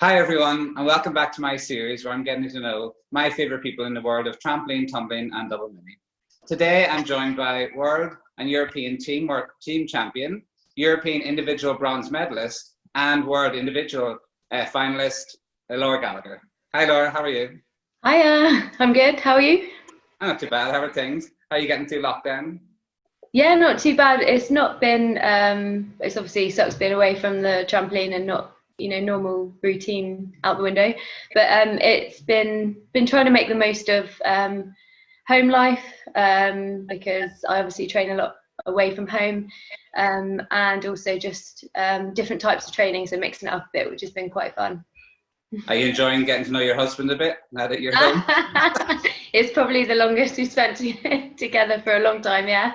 Hi everyone, and welcome back to my series where I'm getting to know my favourite people in the world of trampoline, tumbling and double mini. Today I'm joined by world and European team champion, European individual bronze medalist and world individual finalist, Laura Gallagher. Hi Laura, how are you? Hiya, I'm good, how are you? I'm not too bad, how are things? How are you getting through lockdown? Yeah, not too bad. It's not been, it's obviously sucks being away from the trampoline and not, normal routine out the window. But it's been trying to make the most of home life because I obviously train a lot away from home and also just different types of training, so mixing it up a bit, which has been quite fun. Are you enjoying getting to know your husband a bit now that you're home? It's probably the longest we've spent together for a long time, yeah.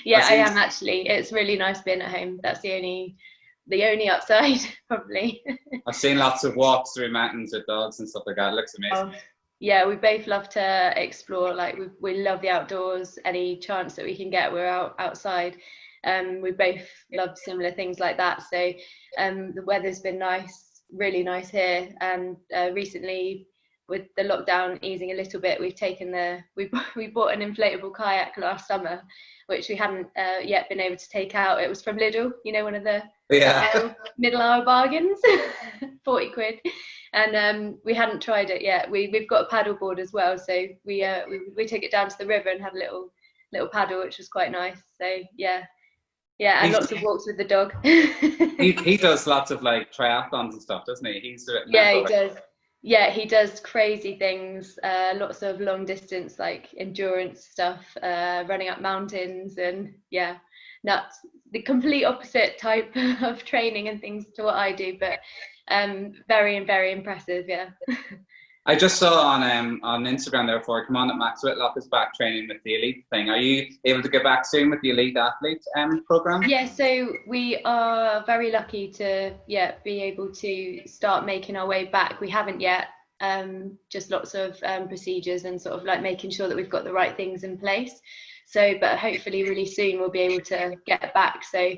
Yeah, I am actually. It's really nice being at home. That's the only upside, probably. I've seen lots of walks through mountains with dogs and stuff like that. It looks amazing. Yeah, we both love to explore. Like we love the outdoors. Any chance that we can get, we're outside. We both love similar things like that. So the weather's been nice. Really nice here, and recently with the lockdown easing a little bit, we bought an inflatable kayak last summer, which we hadn't yet been able to take out. It was from Lidl, one of the middle hour bargains, 40 quid, and we hadn't tried it yet. We've got a paddle board as well, so we took it down to the river and had a little paddle, which was quite nice. So yeah, and lots of walks with the dog. he does lots of like triathlons and stuff, doesn't he? He does. Yeah, he does crazy things. Lots of long distance, like endurance stuff, running up mountains, and nuts. The complete opposite type of training and things to what I do, but very, very impressive. Yeah. I just saw on Instagram there before I come on that Max Whitlock is back training with the elite thing. Are you able to get back soon with the elite athlete program? Yeah, so we are very lucky to be able to start making our way back. We haven't yet, just lots of procedures and sort of like making sure that we've got the right things in place. So, but hopefully really soon we'll be able to get back. So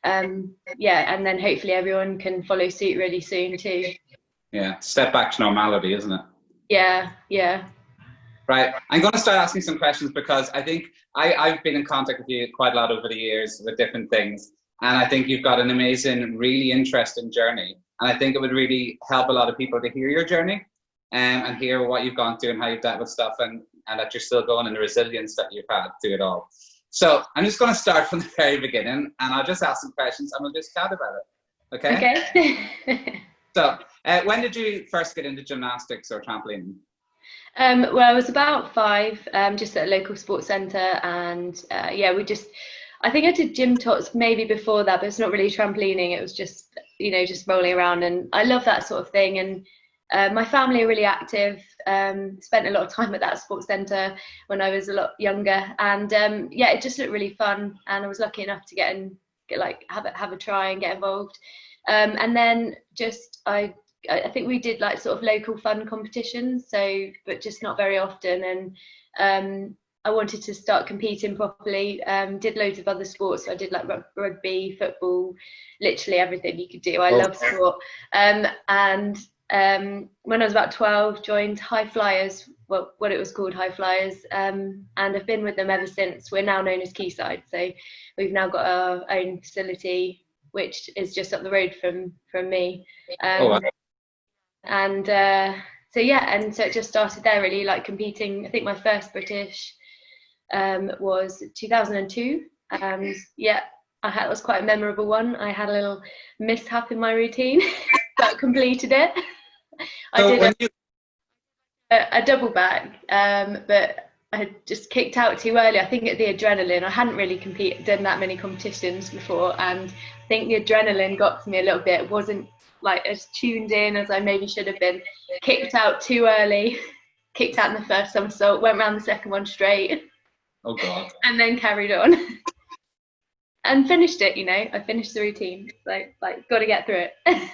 and then hopefully everyone can follow suit really soon too. Yeah, step back to normality, isn't it? Yeah. Right, I'm going to start asking some questions because I think I've been in contact with you quite a lot over the years with different things, and I think you've got an amazing, really interesting journey, and I think it would really help a lot of people to hear your journey and hear what you've gone through and how you've dealt with stuff and that you're still going and the resilience that you've had through it all. So I'm just going to start from the very beginning, and I'll just ask some questions and we'll just chat about it. Okay. So, when did you first get into gymnastics or trampoline? Well, I was about 5, just at a local sports centre, and I think I did gym tots maybe before that, but it's not really trampolining. It was just, just rolling around, and I love that sort of thing. And my family are really active. Spent a lot of time at that sports centre when I was a lot younger, and it just looked really fun, and I was lucky enough to have a try and get involved. And then I think we did like sort of local fun competitions, but just not very often. And I wanted to start competing properly. Did loads of other sports. So I did like rugby, football, literally everything you could do. I love sport. And when I was about 12, joined High Flyers, what it was called, High Flyers, and I've been with them ever since. We're now known as Quayside, so we've now got our own facility, which is just up the road from me. And so it just started there really, like competing. I think my first British was 2002. It was quite a memorable one. I had a little mishap in my routine, but completed it. I did a double back, but I had just kicked out too early. I think at the adrenaline, I hadn't really done that many competitions before, and I think the adrenaline got to me a little bit. It wasn't like as tuned in as I maybe should have been. Kicked out too early, kicked out in the first somersault, went round the second one straight. Oh God. And then carried on. And finished it, I finished the routine. Like got to get through it.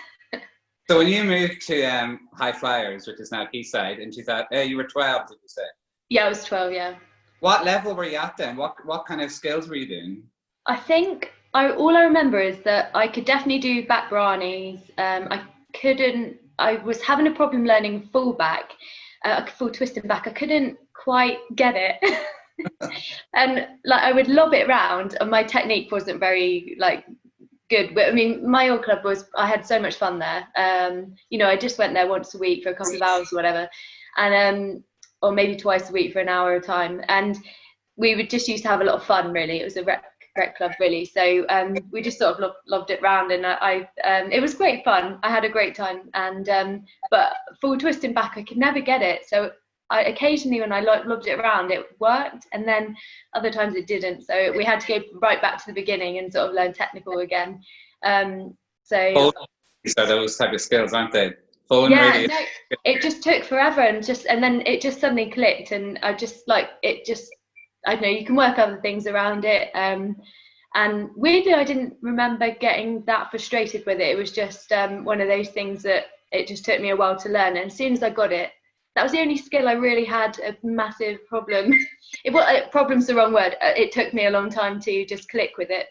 So when you moved to High Flyers, which is now Quayside, in 2000, you were 12, did you say? Yeah, I was 12, yeah. What level were you at then? What kind of skills were you doing? I think all I remember is that I could definitely do back brownies. I couldn't I was having a problem learning full back, full twist and back. I couldn't quite get it. And like I would lob it around, and my technique wasn't very like good. But I mean, my old club was, I had so much fun there. You know, I just went there once a week for a couple of hours or whatever, and or maybe twice a week for an hour at a time. And we would just used to have a lot of fun, really. It was a rec club, really. So we just sort of lobbed it round, and it was great fun. I had a great time. And but full twisting back, I could never get it. So occasionally when I lobbed it around, it worked, and then other times it didn't. So we had to go right back to the beginning and sort of learn technical again. So those type of skills, aren't they? Full yeah, really. no, it just took forever, and then it just suddenly clicked, and I just like it. Just I don't know, you can work other things around it. And weirdly, I didn't remember getting that frustrated with it. It was just one of those things that it just took me a while to learn. And as soon as I got it, that was the only skill I really had a massive problem. Problem's the wrong word. It took me a long time to just click with it.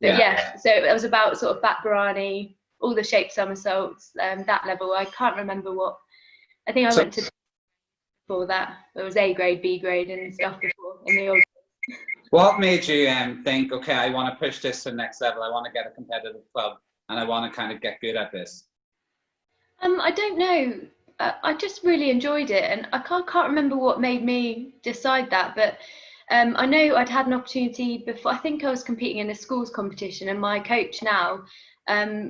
But yeah, so it was about sort of back Barani, all the shape somersaults, that level. I can't remember what. I think I went to before that. It was A grade, B grade, and stuff before in the old. What made you think, okay, I want to push this to the next level. I want to get a competitive club, and I want to kind of get good at this? I don't know. I just really enjoyed it, and I can't remember what made me decide that, but I know I'd had an opportunity before. I think I was competing in a schools competition, and my coach now,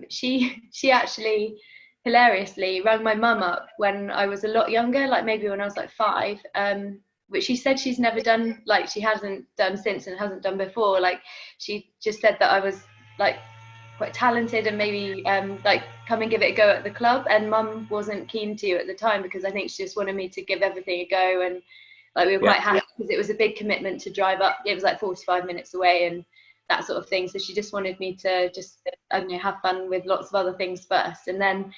she actually hilariously rang my mum up when I was a lot younger, like maybe when I was like 5, which she said she's never done, like she hasn't done since and hasn't done before. Like she just said that I was like quite talented and maybe like come and give it a go at the club, and mum wasn't keen to at the time because I think she just wanted me to give everything a go, and like we were quite happy because it was a big commitment to drive up. It was like 45 minutes away and that sort of thing, so she just wanted me to just, I don't know, have fun with lots of other things first. And then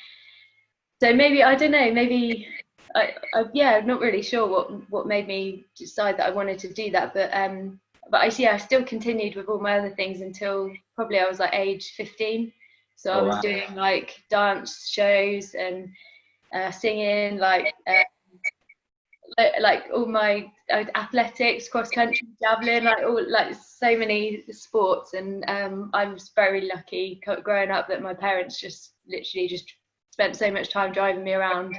so maybe, I don't know, maybe yeah, not really sure what made me decide that I wanted to do that, but I still continued with all my other things until probably I was like age 15. So I was doing like dance shows and singing, like all my athletics, cross country, javelin, like all, like so many sports. And I was very lucky growing up that my parents just literally just spent so much time driving me around.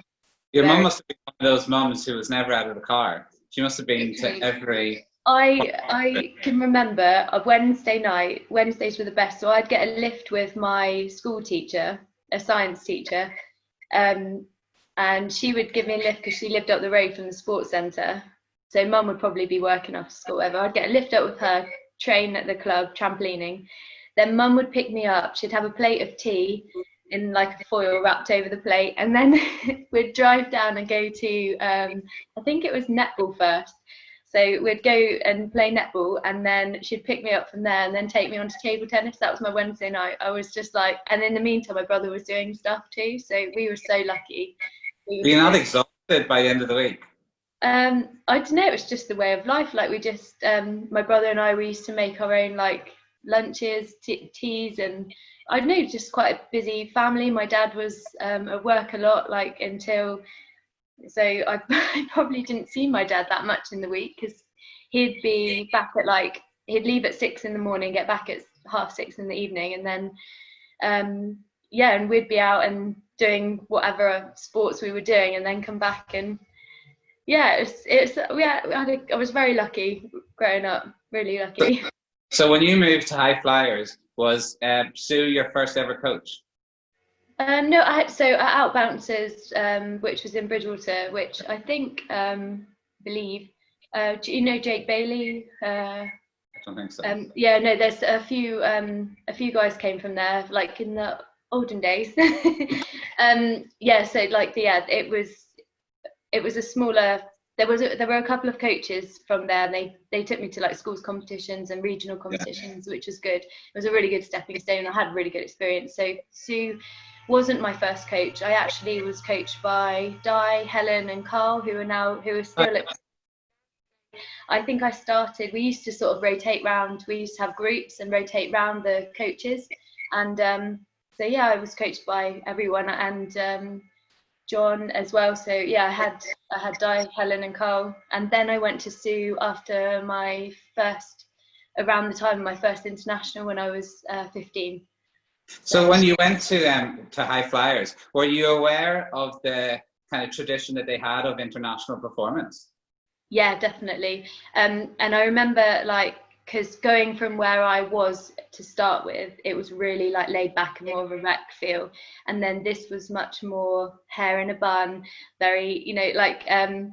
Your mum must have been one of those mums who was never out of the car. She must have been to every... I can remember a Wednesday night. Wednesdays were the best. So I'd get a lift with my school teacher, a science teacher, and she would give me a lift because she lived up the road from the sports centre. So mum would probably be working after school, whatever. I'd get a lift up with her, train at the club, trampolining. Then mum would pick me up. She'd have a plate of tea in like a foil wrapped over the plate, and then we'd drive down and go to I think it was netball first. So we'd go and play netball, and then she'd pick me up from there and then take me on to table tennis. That was my Wednesday night. I was just like, and in the meantime, my brother was doing stuff too. So we were so lucky. You're not exhausted by the end of the week? I don't know. It was just the way of life. Like we just, my brother and I, we used to make our own like lunches, teas, and I don't know, just quite a busy family. My dad was at work a lot, like until... So I probably didn't see my dad that much in the week because he'd be back at like, he'd leave at 6 in the morning, get back at 5:30 in the evening, and then and we'd be out and doing whatever sports we were doing, and then come back. And I was very lucky growing up, really lucky. So when you moved to High Flyers, was Sue your first ever coach? No, so at Out Bouncers, which was in Bridgewater, which I think, believe, do you know Jake Bailey? I don't think so. Yeah, no, there's a few guys came from there, like in the olden days. So like, it was a smaller. There were a couple of coaches from there, and they took me to like schools competitions and regional competitions, which was good. It was a really good stepping stone. I had a really good experience. So Sue wasn't my first coach. I actually was coached by Di, Helen, and Carl, who are still at... I think I started, we used to sort of rotate round. We used to have groups and rotate round the coaches. And I was coached by everyone. And John as well. So yeah, I had Di, Helen and Carl, and then I went to Sue after around the time of my first international when I was 15. So when you went to High Flyers, were you aware of the kind of tradition that they had of international performance? Yeah, definitely. And I remember, like, because going from where I was to start with, it was really like laid back and more of a rec feel, and then this was much more hair in a bun, very, you know, like the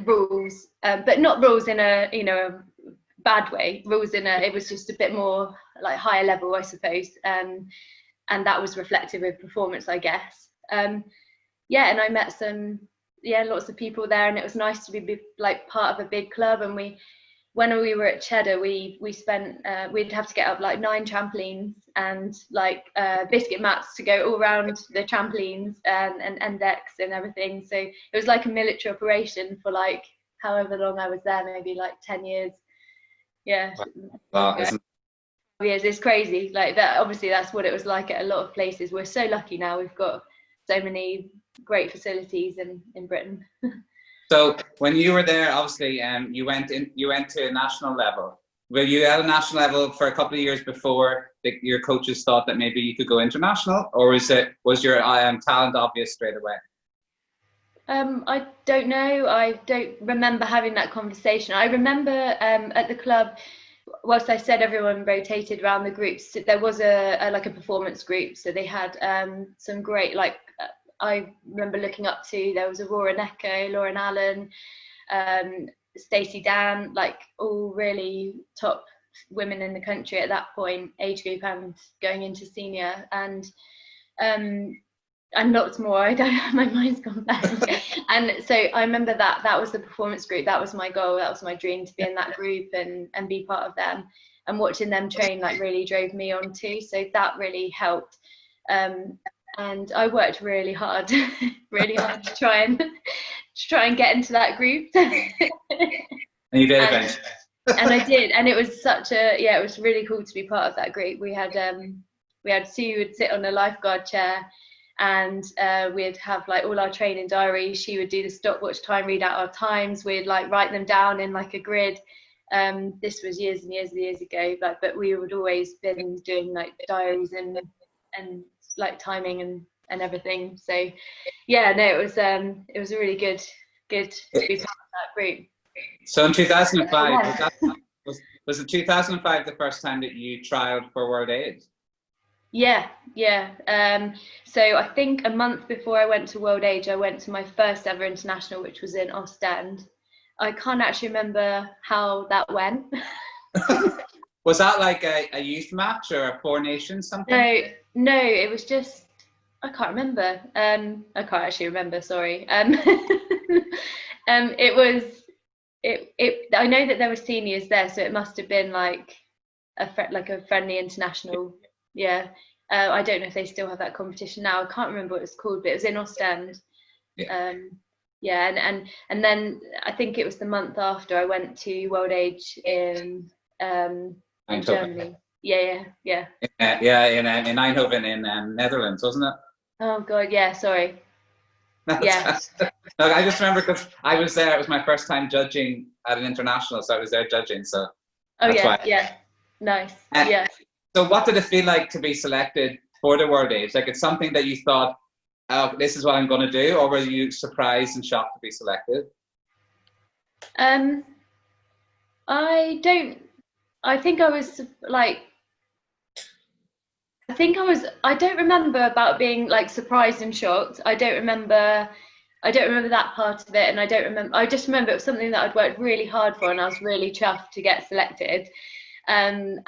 rules, but not rules in a, you know, bad way. Rules in a, it was just a bit more like higher level, I suppose, and that was reflective of performance, I guess. Yeah, and I met lots of people there, and it was nice to be like part of a big club. And when we were at Cheddar, we spent we'd have to get up like 9 trampolines and like biscuit mats to go all around the trampolines and decks and everything. So it was like a military operation for like however long I was there, maybe like 10 years. Yeah. Wow, Years. It's crazy. Like that, obviously that's what it was like at a lot of places. We're so lucky now. We've got so many great facilities in Britain. So when you were there, obviously, you went to a national level. Were you at a national level for a couple of years before your coaches thought that maybe you could go international, or was your talent obvious straight away? I don't know. I don't remember having that conversation. I remember at the club, whilst I said everyone rotated around the groups, there was a like a performance group. So they had some great, like, I remember looking up to, there was Aurora Necco, Lauren Allen, Stacey Dan, like all really top women in the country at that point, age group and going into senior, and lots more. I don't, my mind's gone blank. And so I remember that was the performance group. That was my goal. That was my dream, to be in that group and be part of them. And watching them train like really drove me on too. So that really helped. And I worked really hard to try and get into that group. And you did eventually. And I did, and it was it was really cool to be part of that group. We had Sue would sit on a lifeguard chair, and we'd have like all our training diaries. She would do the stopwatch time, read out our times. We'd like write them down in like a grid. This was years and years and years ago, but we would always been doing like diaries and like timing and everything. So yeah, no, it was a really good to be part of that group. So in 2005, was it 2005 the first time that you trialed for World Age? Yeah. So I think a month before I went to World Age, I went to my first ever international, which was in Ostend. I can't actually remember how that went. Was that like a youth match or a Four Nations something? No, it was just, I can't remember. I can't actually remember, sorry. I know that there were seniors there, so it must have been like a friendly international. Yeah. I don't know if they still have that competition now. I can't remember what it's called, but it was in Ostend. Yeah. And then I think it was the month after I went to World Age in Germany. Yeah. In Eindhoven in Netherlands, wasn't it? Oh God, yeah. Sorry. Yeah. No, I just remember because I was there. It was my first time judging at an international, so I was there judging. So. Oh yeah. Nice. Yeah. So what did it feel like to be selected for the World Age? Like, it's something that you thought, oh, this is what I'm going to do, or were you surprised and shocked to be selected? I don't remember about being like surprised and shocked. I don't remember that part of it, and I just remember it was something that I'd worked really hard for, and I was really chuffed to get selected. And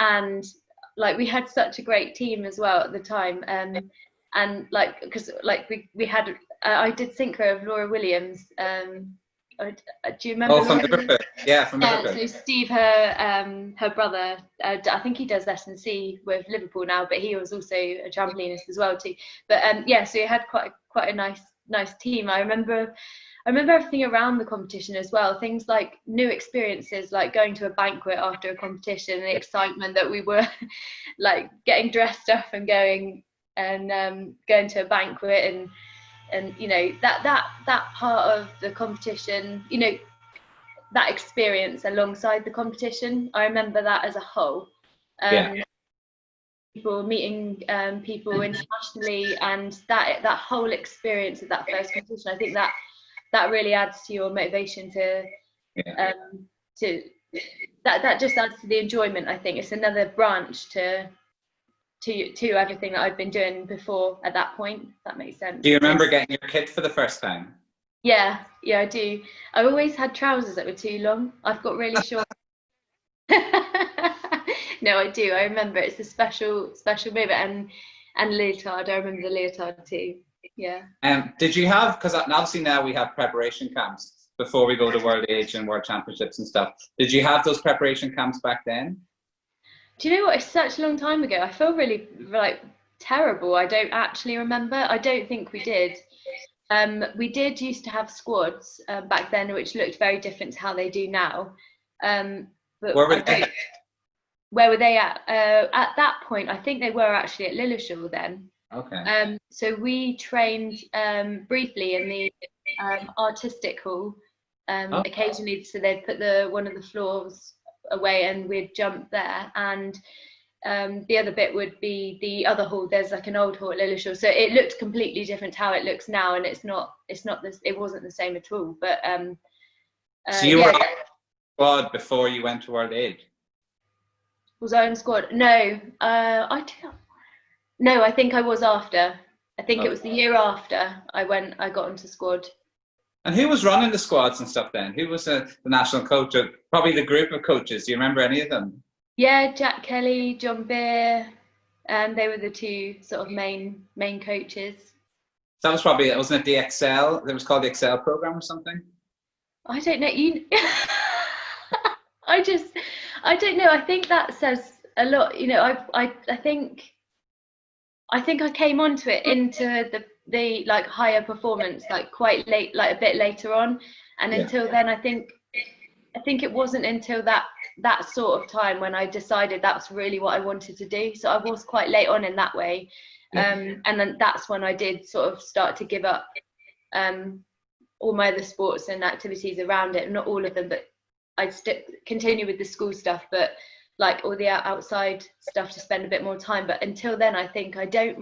like we had such a great team as well at the time, and like because like we had I did synchro of Laura Williams. Do you remember? Oh, from Liverpool. Yeah, from Liverpool. So Steve, her brother, I think he does S&C with Liverpool now, but he was also a trampolinist as well too. But so he had quite a nice team. I remember everything around the competition as well. Things like new experiences, like going to a banquet after a competition, and the excitement that we were like getting dressed up and going to a banquet, and and you know, that part of the competition, you know, that experience alongside the competition, I remember that as a whole. People meeting people internationally, and that whole experience of that first competition, I think that really adds to your motivation to that just adds to the enjoyment. I think it's another branch to everything that I've been doing before at that point, if that makes sense. Do you remember getting your kit for the first time? Yeah, I do. I always had trousers that were too long. I've got really short. No, I do. I remember it's a special moment, and leotard. I remember the leotard too. Yeah. Did you have, because obviously now we have preparation camps before we go to World Age and World Championships and stuff. Did you have those preparation camps back then? Do you know what? It's such a long time ago. I feel really like terrible. I don't actually remember. I don't think we did. We did used to have squads back then, which looked very different to how they do now. But where were they at? At that point, I think they were actually at Lilleshall then. Okay. So we trained briefly in the artistic hall occasionally. So they'd put one of the floors away and we'd jump there, and the other bit would be the other hall. There's like an old hall at Lilleshall, so it looked completely different to how it looks now, and it wasn't the same at all. But so you were on squad before you went to World Age? Was I on squad? No, I think I was after. I think it was the year after I got into squad. And who was running the squads and stuff then? Who was the national coach? Or probably the group of coaches. Do you remember any of them? Yeah, Jack Kelly, John Beer, they were the two sort of main coaches. So that was probably, wasn't it the Excel? It was called the Excel program or something? I don't know. I don't know. I think that says a lot. You know, I think I came onto it into the like higher performance like quite late, like a bit later on, and until then I think it wasn't until that sort of time when I decided that's really what I wanted to do. So I was quite late on in that way, and then that's when I did sort of start to give up all my other sports and activities around it. Not all of them, but I'd continue with the school stuff, but like all the outside stuff to spend a bit more time. But until then, I think it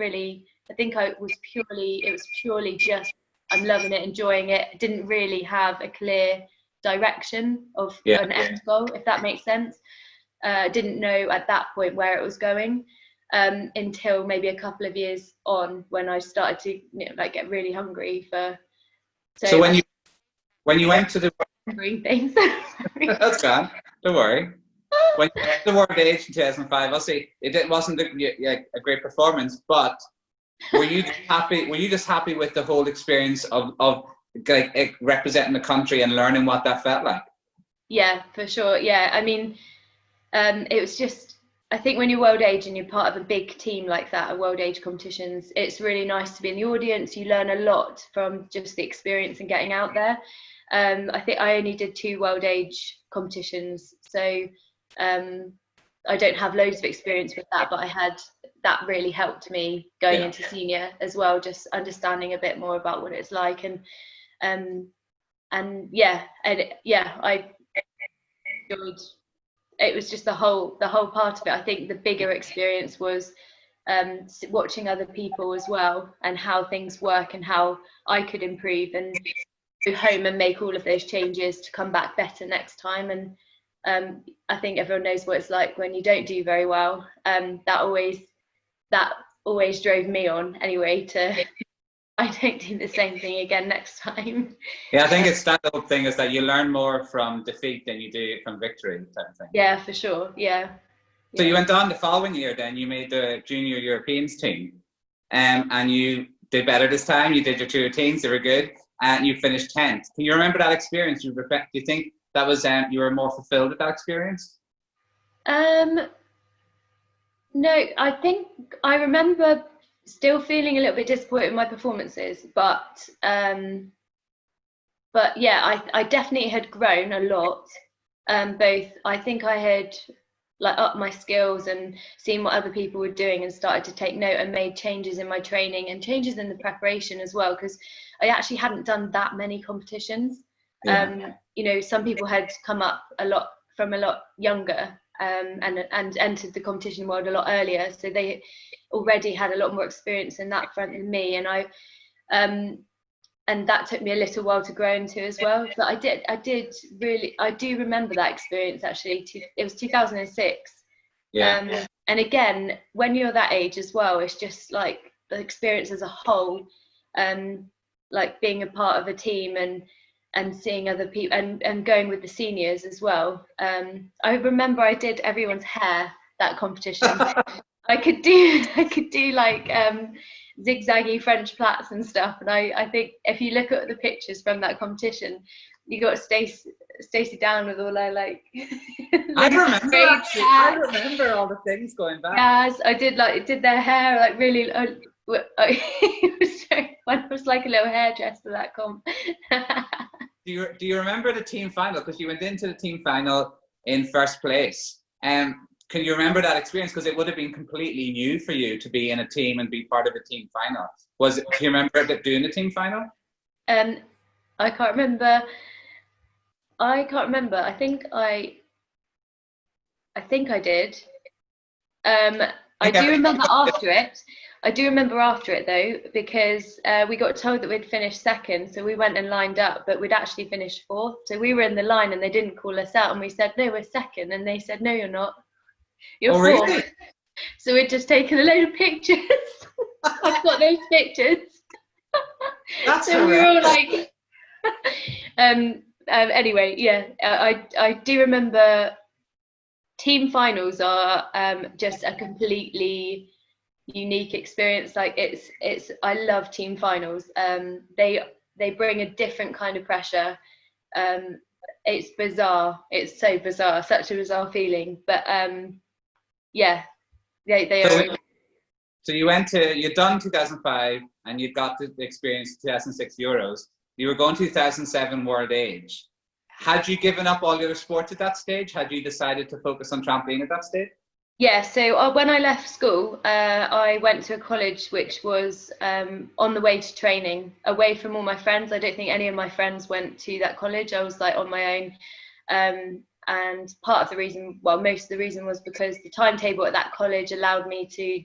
was purely just I'm loving it, enjoying it. Didn't really have a clear direction of an end goal, if that makes sense. Didn't know at that point where it was going until maybe a couple of years on, when I started to get really hungry for. So when you went to the things. That's gone. Don't worry. When you went to the World Age in 2005, obviously it wasn't a great performance, but were you happy? Were you just happy with the whole experience of like representing the country and learning what that felt like? Yeah, for sure. Yeah, I mean, it was just, I think when you're World Age and you're part of a big team like that at World Age competitions, it's really nice to be in the audience. You learn a lot from just the experience and getting out there. I think I only did 2 World Age competitions, so I don't have loads of experience with that, but that really helped me going into senior as well, just understanding a bit more about what it's like, and I enjoyed. It was just the whole part of it. I think the bigger experience was watching other people as well, and how things work and how I could improve and go home and make all of those changes to come back better next time. And I think everyone knows what it's like when you don't do very well. That always drove me on anyway to I don't do the same thing again next time. Yeah, I think it's that whole thing is that you learn more from defeat than you do from victory type of thing. Yeah, for sure. Yeah. So you went on the following year, then you made the Junior Europeans team, and you did better this time. You did your 2 routines; they were good, and you finished 10th. Can you remember that experience? Do you think that was you were more fulfilled with that experience? No, I think I remember still feeling a little bit disappointed in my performances, but yeah, I definitely had grown a lot. Both, I think I had like up my skills and seeing what other people were doing, and started to take note and made changes in my training and changes in the preparation as well, because I actually hadn't done that many competitions. You know, some people had come up a lot younger, and entered the competition world a lot earlier, so they already had a lot more experience in that front than me, and and that took me a little while to grow into as well. But I do remember that experience actually. It was 2006. And again, when you're that age as well, it's just like the experience as a whole, like being a part of a team and seeing other people and going with the seniors as well. I remember I did everyone's hair that competition. I could do like zigzaggy French plaits and stuff, and I think if you look at the pictures from that competition, you got Stacey down with all her like I remember all the things going back. Yes, I did their hair like really. It was like a little hairdresser for that comp. Do you remember the team final? Because you went into the team final in first place. Can you remember that experience? Because it would have been completely new for you to be in a team and be part of a team final. Do you remember doing the team final? I can't remember. I think I did. I do remember after it. I do remember after it though, because we got told that we'd finished second, so we went and lined up, but we'd actually finished fourth. So we were in the line and they didn't call us out, and we said, no, we're second, and they said, no, you're not. You're fourth. Really? So we'd just taken a load of pictures. I've got those pictures. That's so we were all like, anyway, yeah, I do remember team finals are just a completely unique experience. Like it's I love team finals. They bring a different kind of pressure. It's bizarre. It's so bizarre, such a bizarre feeling. But yeah, they are. So you'd done 2005 and you'd got the experience 2006 Euros. You were going 2007 World Age. Had you given up all your other sports at that stage? Had you decided to focus on trampoline at that stage? Yeah, so when I left school, I went to a college which was on the way to training, away from all my friends. I don't think any of my friends went to that college. I was like on my own. And part of the reason, well, most of the reason was because the timetable at that college allowed me to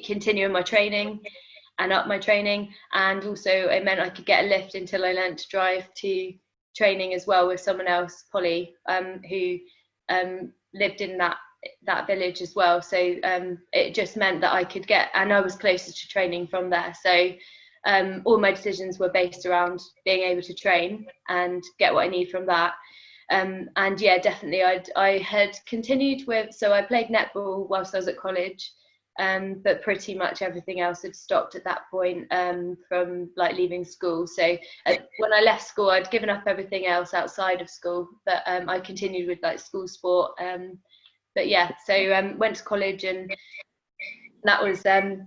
continue my training and up my training. And also it meant I could get a lift until I learned to drive to training as well with someone else, Polly, who lived in that village as well. So it just meant that I could get, and I was closer to training from there. So all my decisions were based around being able to train and get what I need from that. And yeah, definitely I had continued with, so I played netball whilst I was at college, but pretty much everything else had stopped at that point from like leaving school. So when I left school, I'd given up everything else outside of school, but I continued with like school sport. But yeah, so went to college, and that was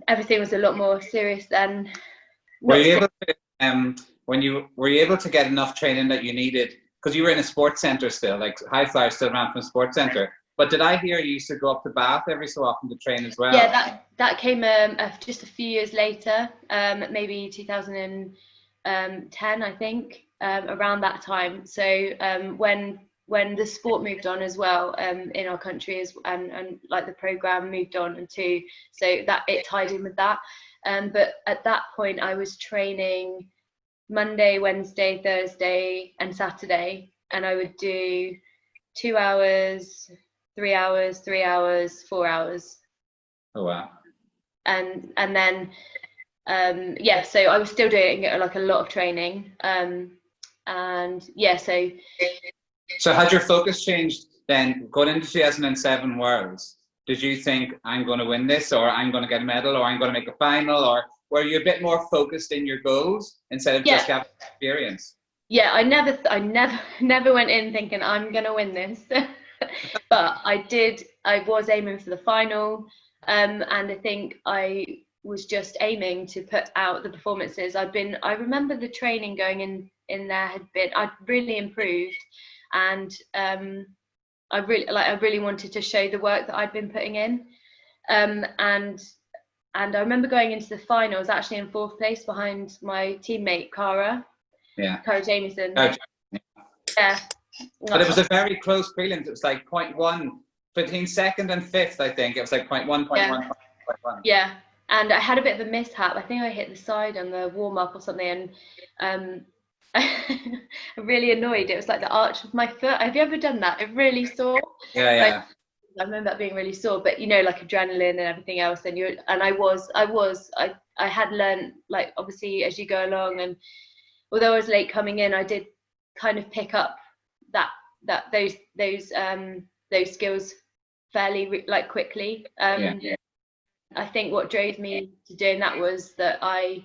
everything was a lot more serious then. Were you able to, were you able to get enough training that you needed? Because you were in a sports centre still, like High Flyers still ran from a sports centre. But did I hear you used to go up to Bath every so often to train as well? Yeah, that came just a few years later, maybe 2010, I think, around that time. So when the sport moved on as well in our country, and like the programme moved on too, so that it tied in with that. But at that point, I was training Monday, Wednesday, Thursday, and Saturday, and I would do 2 hours, 3 hours, 3 hours, 4 hours. Oh wow! And then yeah, so I was still doing like a lot of training, and yeah, so. So had your focus changed then going into 2007 Worlds? Did you think I'm going to win this, or I'm going to get a medal, or I'm going to make a final, or were you a bit more focused in your goals instead of just having experience? Yeah, I never went in thinking I'm going to win this. But I was aiming for the final, and I think I was just aiming to put out the performances. I remember the training going in there I'd really improved, and I really wanted to show the work that I'd been putting in. And I remember going into the finals actually in 4th place behind my teammate Cara Jamieson. Yeah. But it was a very close prelim. It was like 0.1 between 2nd and 5th, I think. It was like 0.1, 0.1, 0.1. Yeah. And I had a bit of a mishap. I think I hit the side on the warm-up or something, and I'm really annoyed. It was like the arch of my foot. Have you ever done that? It really sore. Yeah. I remember that being really sore, but like adrenaline and everything else, and I had learned, like, obviously as you go along, and although I was late coming in, I did kind of pick up those skills fairly quickly. I think what drove me to doing that was that I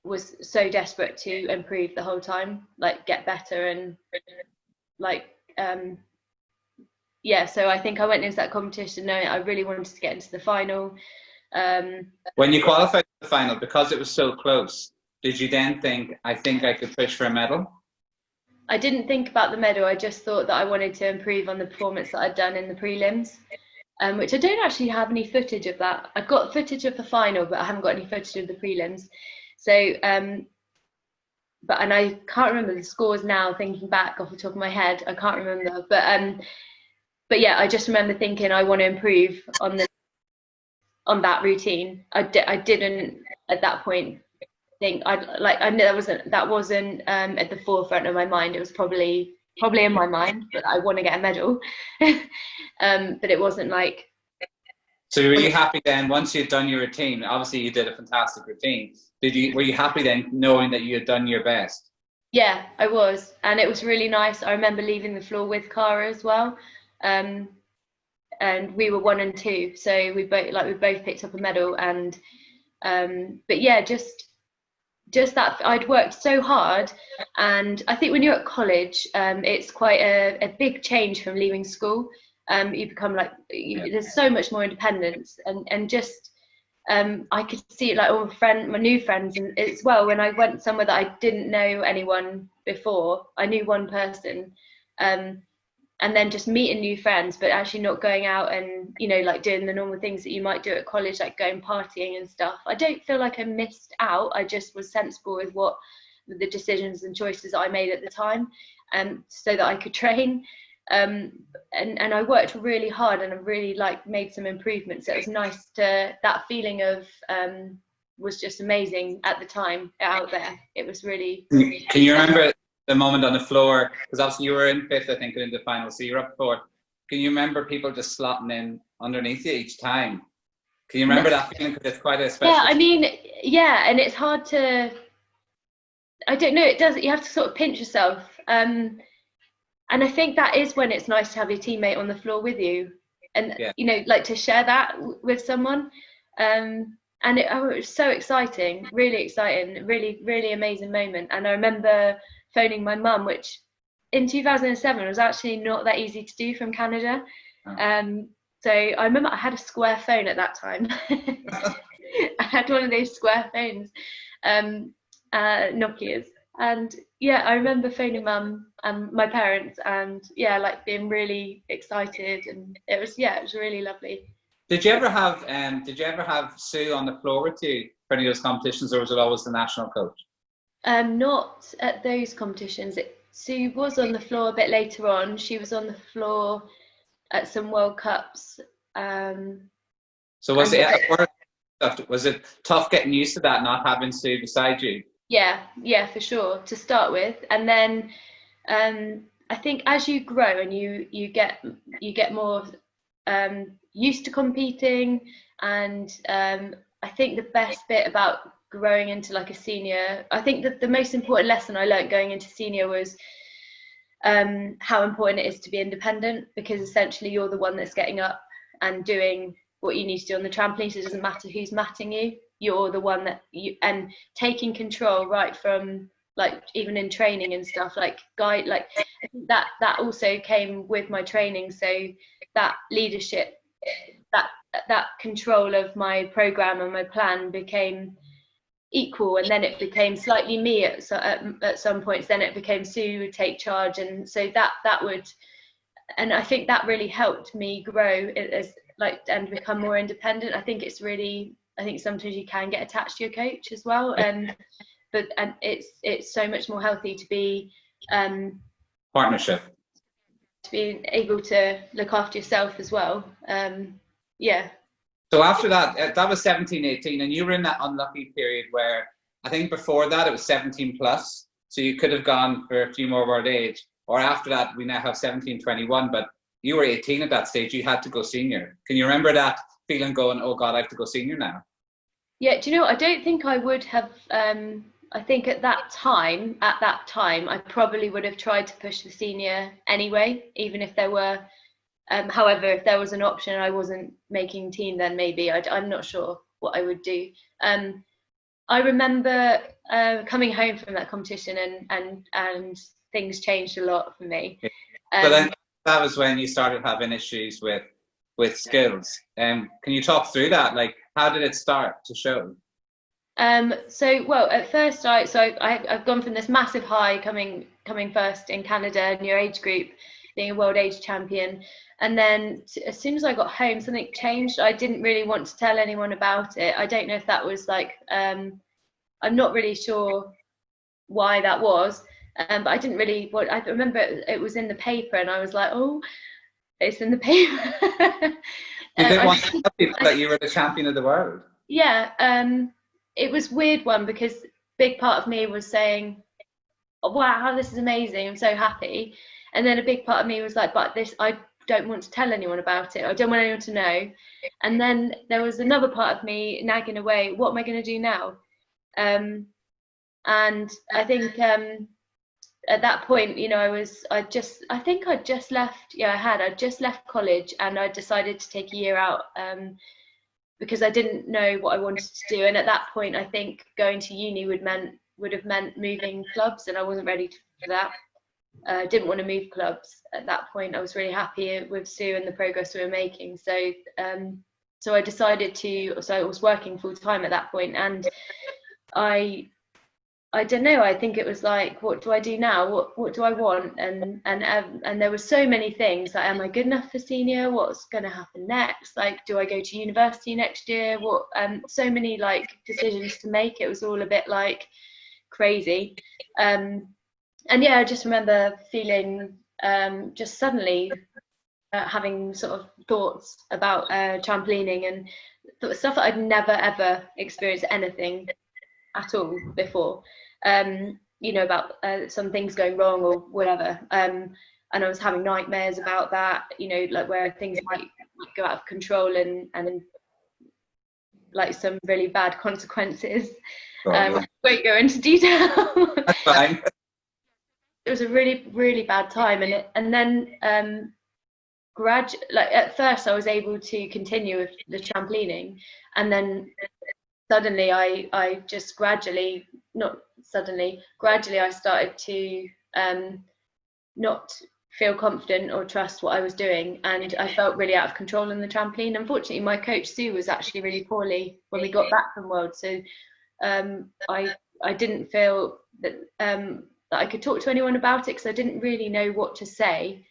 was so desperate to improve the whole time, like get better, and so I think I went into that competition knowing I really wanted to get into the final. When you qualified for the final, because it was so close, did you then think, I think I could push for a medal? I didn't think about the medal. I just thought that I wanted to improve on the performance that I'd done in the prelims, which I don't actually have any footage of that. I've got footage of the final, but I haven't got any footage of the prelims. So, and I can't remember the scores now, thinking back off the top of my head. I can't remember, but yeah, I just remember thinking I want to improve on that routine. I didn't at that point think I knew that wasn't at the forefront of my mind. It was probably in my mind, but I want to get a medal. But it wasn't like. So were you happy then once you'd done your routine? Obviously you did a fantastic routine. Were you happy then knowing that you had done your best? Yeah, I was, and it was really nice. I remember leaving the floor with Cara as well. And we were 1 and 2, so we both picked up a medal. And but yeah, just that I'd worked so hard, and I think when you're at college, it's quite a big change from leaving school. You become there's so much more independence, and just I could see it, like all my new friends, and as well when I went somewhere that I didn't know anyone before. I knew one person. And then just meeting new friends, but actually not going out and, doing the normal things that you might do at college, like going partying and stuff. I don't feel like I missed out. I just was sensible with what the decisions and choices I made at the time, so that I could train. And I worked really hard, and I really made some improvements. It was nice that feeling of was just amazing at the time out there. It was really. Can you remember the moment on the floor, because obviously you were in 5th, I think, in the final, so you're up 4th. Can you remember people just slotting in underneath you each time? Can you remember that feeling? Because it's quite a special. Yeah, I mean, yeah, and it's hard to. I don't know. It does. You have to sort of pinch yourself, and I think that is when it's nice to have your teammate on the floor with you, and to share that with someone. And it was so exciting, really exciting, really, really amazing moment. And I remember phoning my mum, which in 2007 was actually not that easy to do from Canada. So I remember I had a square phone at that time. I had one of those square phones, Nokia's. And yeah, I remember phoning mum and my parents, and being really excited, and it was really lovely. Did you ever have Sue on the floor with you for any of those competitions, or was it always the national coach? Not at those competitions. Sue was on the floor a bit later on. She was on the floor at some World Cups. So was it tough getting used to that, not having Sue beside you? Yeah, for sure, to start with. And then I think as you grow and you get more used to competing, and I think the best bit about growing into a senior, I think that the most important lesson I learned going into senior was how important it is to be independent, because essentially you're the one that's getting up and doing what you need to do on the trampoline. So it doesn't matter who's matting you, you're the one and taking control right from even in training and stuff, I think that also came with my training. So that leadership, that control of my program and my plan became equal, and then it became slightly me at some points. Then it became Sue would take charge, and so that would I think that really helped me grow as like and become more independent. I think sometimes you can get attached to your coach as well, but it's so much more healthy to be partnership, to be able to look after yourself as well. Yeah. So after that, that was 17, 18, and you were in that unlucky period where I think before that it was 17 plus, so you could have gone for a few more world age, or after that we now have 17, 21, but you were 18 at that stage, you had to go senior. Can you remember that feeling going, oh God, I have to go senior now? Yeah, do you know, I don't think I would have, I think at that time, I probably would have tried to push the senior anyway, even if there were, however, if there was an option and I wasn't making team, then maybe, I'm not sure what I would do. I remember coming home from that competition and things changed a lot for me. So then that was when you started having issues with skills. Can you talk through that? Like, how did it start to show? So, well, at first, I've gone from this massive high coming first in Canada in your age group, being a world age champion. And then as soon as I got home, something changed. I didn't really want to tell anyone about it. I don't know if that was like, I'm not really sure why that was. But I didn't really, I remember it was in the paper and I was like, oh, it's in the paper. You didn't want to tell people that you were the champion of the world. Yeah, it was a weird one because a big part of me was saying, oh, wow, this is amazing, I'm so happy. And then a big part of me was like, but this, I don't want to tell anyone about it. I don't want anyone to know. And then there was another part of me nagging away, what am I going to do now? And I think at that point, you know, I'd just left college and I decided to take a year out because I didn't know what I wanted to do. And at that point, I think going to uni would have meant moving clubs, and I wasn't ready for that. I didn't want to move clubs at that point. I was really happy with Sue and the progress we were making. So I decided to, so I was working full time at that point, and I don't know, I think it was like, what do I do now? What do I want? And there were so many things, like, am I good enough for senior? What's going to happen next? Like, do I go to university next year? So many like decisions to make. It was all a bit like crazy. And yeah, I just remember feeling just suddenly having sort of thoughts about trampolining and stuff that I'd never ever experienced anything at all before. You know, about some things going wrong or whatever, and I was having nightmares about that, you know, like where things might go out of control and like some really bad consequences. I won't go into detail. That's fine. It was a really, really bad time, and then gradually, like at first I was able to continue with the trampolining, and then suddenly I just gradually I started to not feel confident or trust what I was doing, and I felt really out of control on the trampoline. Unfortunately, my coach Sue was actually really poorly when we got back from World, so I didn't feel that that I could talk to anyone about it because I didn't really know what to say,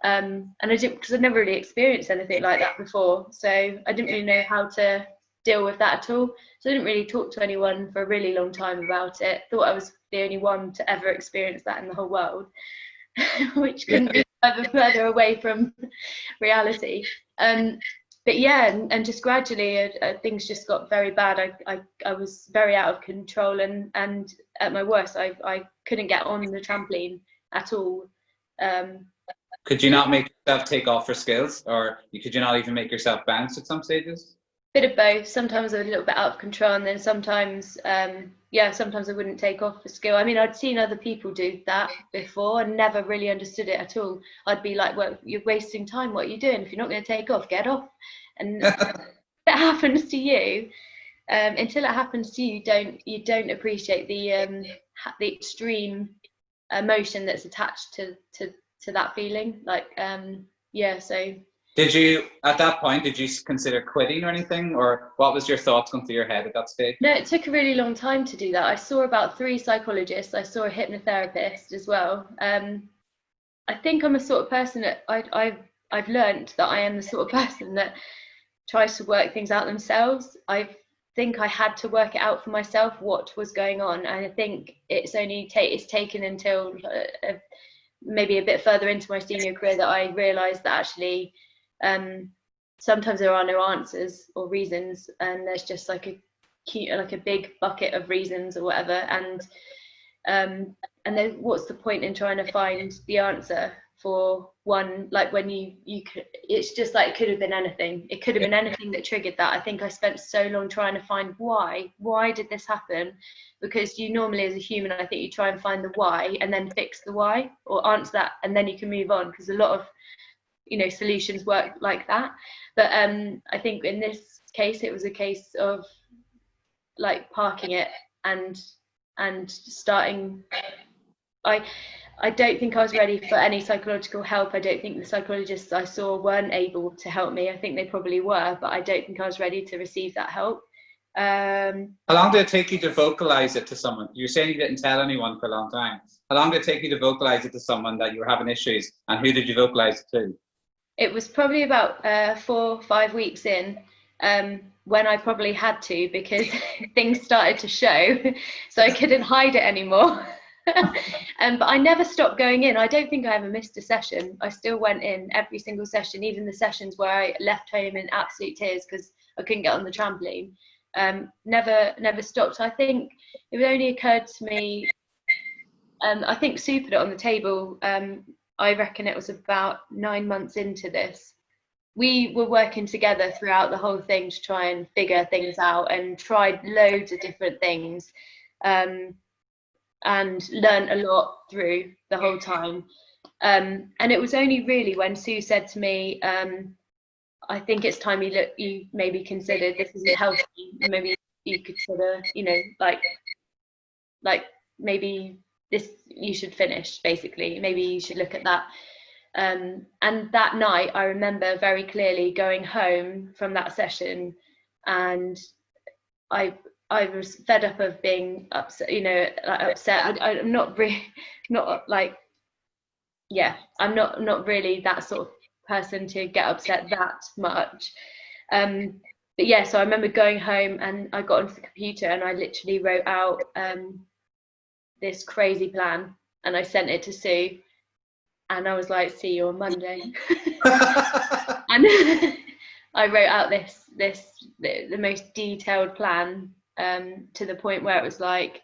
and I didn't, because I'd never really experienced anything like that before, so I didn't really know how to deal with that at all. So I didn't really talk to anyone for a really long time about it. Thought I was the only one to ever experience that in the whole world, which couldn't be further away from reality. But yeah, and just gradually things just got very bad. I was very out of control, and at my worst, I couldn't get on the trampoline at all. Could you not make yourself take off for skills, or could you not even make yourself bounce at some stages? Bit of both. Sometimes I was a little bit out of control, and then sometimes sometimes I wouldn't take off for skill. I mean, I'd seen other people do that before and never really understood it at all. I'd be like, well, you're wasting time, what are you doing? If you're not going to take off, get off. And that happens to you, until it happens to you, you don't appreciate the extreme emotion that's attached to that feeling, like so. Did you, at that point, did you consider quitting or anything, or what was your thoughts going through your head at that stage? No, it took a really long time to do that. I saw about 3 psychologists. I saw a hypnotherapist as well. And I think I'm a sort of person that I've learned that I am the sort of person that tries to work things out themselves. I think I had to work it out for myself what was going on, and I think it's only it's taken until maybe a bit further into my senior career that I realised that actually sometimes there are no answers or reasons, and there's just like a big bucket of reasons or whatever, and then what's the point in trying to find the answer for one, like when you could, it's just like it could have been anything. It could have been anything that triggered that. I think I spent so long trying to find why did this happen, because you normally as a human, I think you try and find the why and then fix the why or answer that, and then you can move on, because a lot of solutions work like that. But I think in this case it was a case of like parking it and starting. I don't think I was ready for any psychological help. I don't think the psychologists I saw weren't able to help me. I think they probably were, but I don't think I was ready to receive that help. How long did it take you to vocalize it to someone? You were saying you didn't tell anyone for a long time. How long did it take you to vocalize it to someone that you were having issues, and who did you vocalize it to? It was probably about 4 or 5 weeks in, when I probably had to, because things started to show, so I couldn't hide it anymore. But I never stopped going in. I don't think I ever missed a session. I still went in every single session, even the sessions where I left home in absolute tears because I couldn't get on the trampoline. Never stopped. I think it only occurred to me, I think Sue put it on the table, I reckon it was about 9 months into this. We were working together throughout the whole thing to try and figure things out, and tried loads of different things, and learned a lot through the whole time. And it was only really when Sue said to me, I think it's time you maybe consider this isn't healthy. Maybe you consider, like maybe this, you should finish, basically. Maybe you should look at that. And that night, I remember very clearly going home from that session, and I was fed up of being upset, upset. I'm not really, I'm not really that sort of person to get upset that much. But yeah, so I remember going home and I got onto the computer and I literally wrote out this crazy plan, and I sent it to Sue, and I was like, see you on Monday. And I wrote out the most detailed plan, to the point where it was like,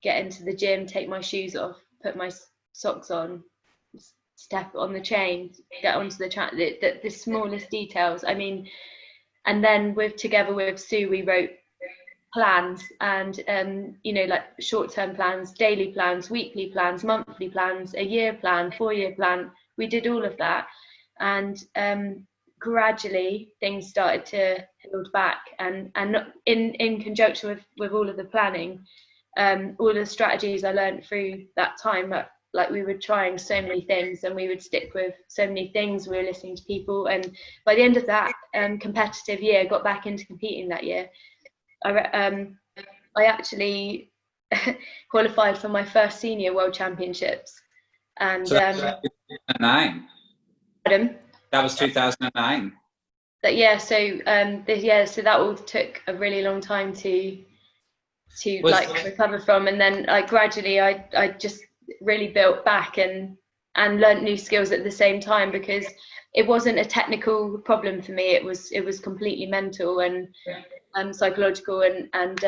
get into the gym, take my shoes off, put my socks on, step on the chain, get onto the track, the smallest details. I mean, and then together with Sue, we wrote plans, and like short-term plans, daily plans, weekly plans, monthly plans, a year plan, 4-year plan. We did all of that, and gradually things started to build back, and in conjunction with all of the planning, all the strategies I learned through that time. Like we were trying so many things, and we would stick with so many things. We were listening to people, and by the end of that competitive year, got back into competing that year. I actually qualified for my first senior world championships, and so that was 2009. Pardon? That was 2009. So that all took a really long time to recover from, and then gradually I just really built back and learned new skills at the same time, because it wasn't a technical problem for me. It was completely mental and psychological, and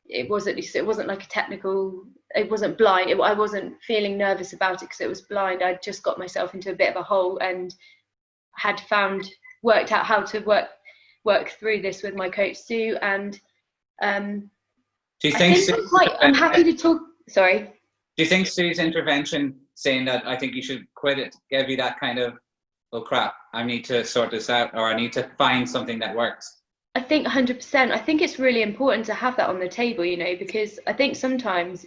it wasn't like a technical. It wasn't blind. I wasn't feeling nervous about it because it was blind. I just got myself into a bit of a hole and had worked out how to work through this with my coach Sue. And do you think I'm happy to talk. Sorry. Do you think Sue's intervention, saying that I think you should quit it, gave you that kind of, oh crap, I need to sort this out, or I need to find something that works? I think 100%. I think it's really important to have that on the table, because I think sometimes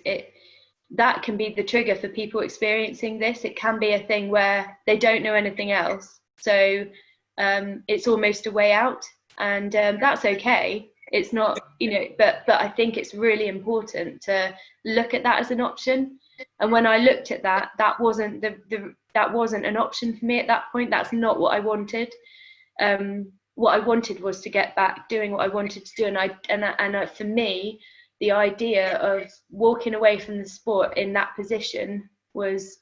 that can be the trigger for people experiencing this. It can be a thing where they don't know anything else, so it's almost a way out, and that's okay. It's not, but I think it's really important to look at that as an option. And when I looked at that, that wasn't that wasn't an option for me at that point. That's not what I wanted. What I wanted was to get back doing what I wanted to do, and for me, the idea of walking away from the sport in that position was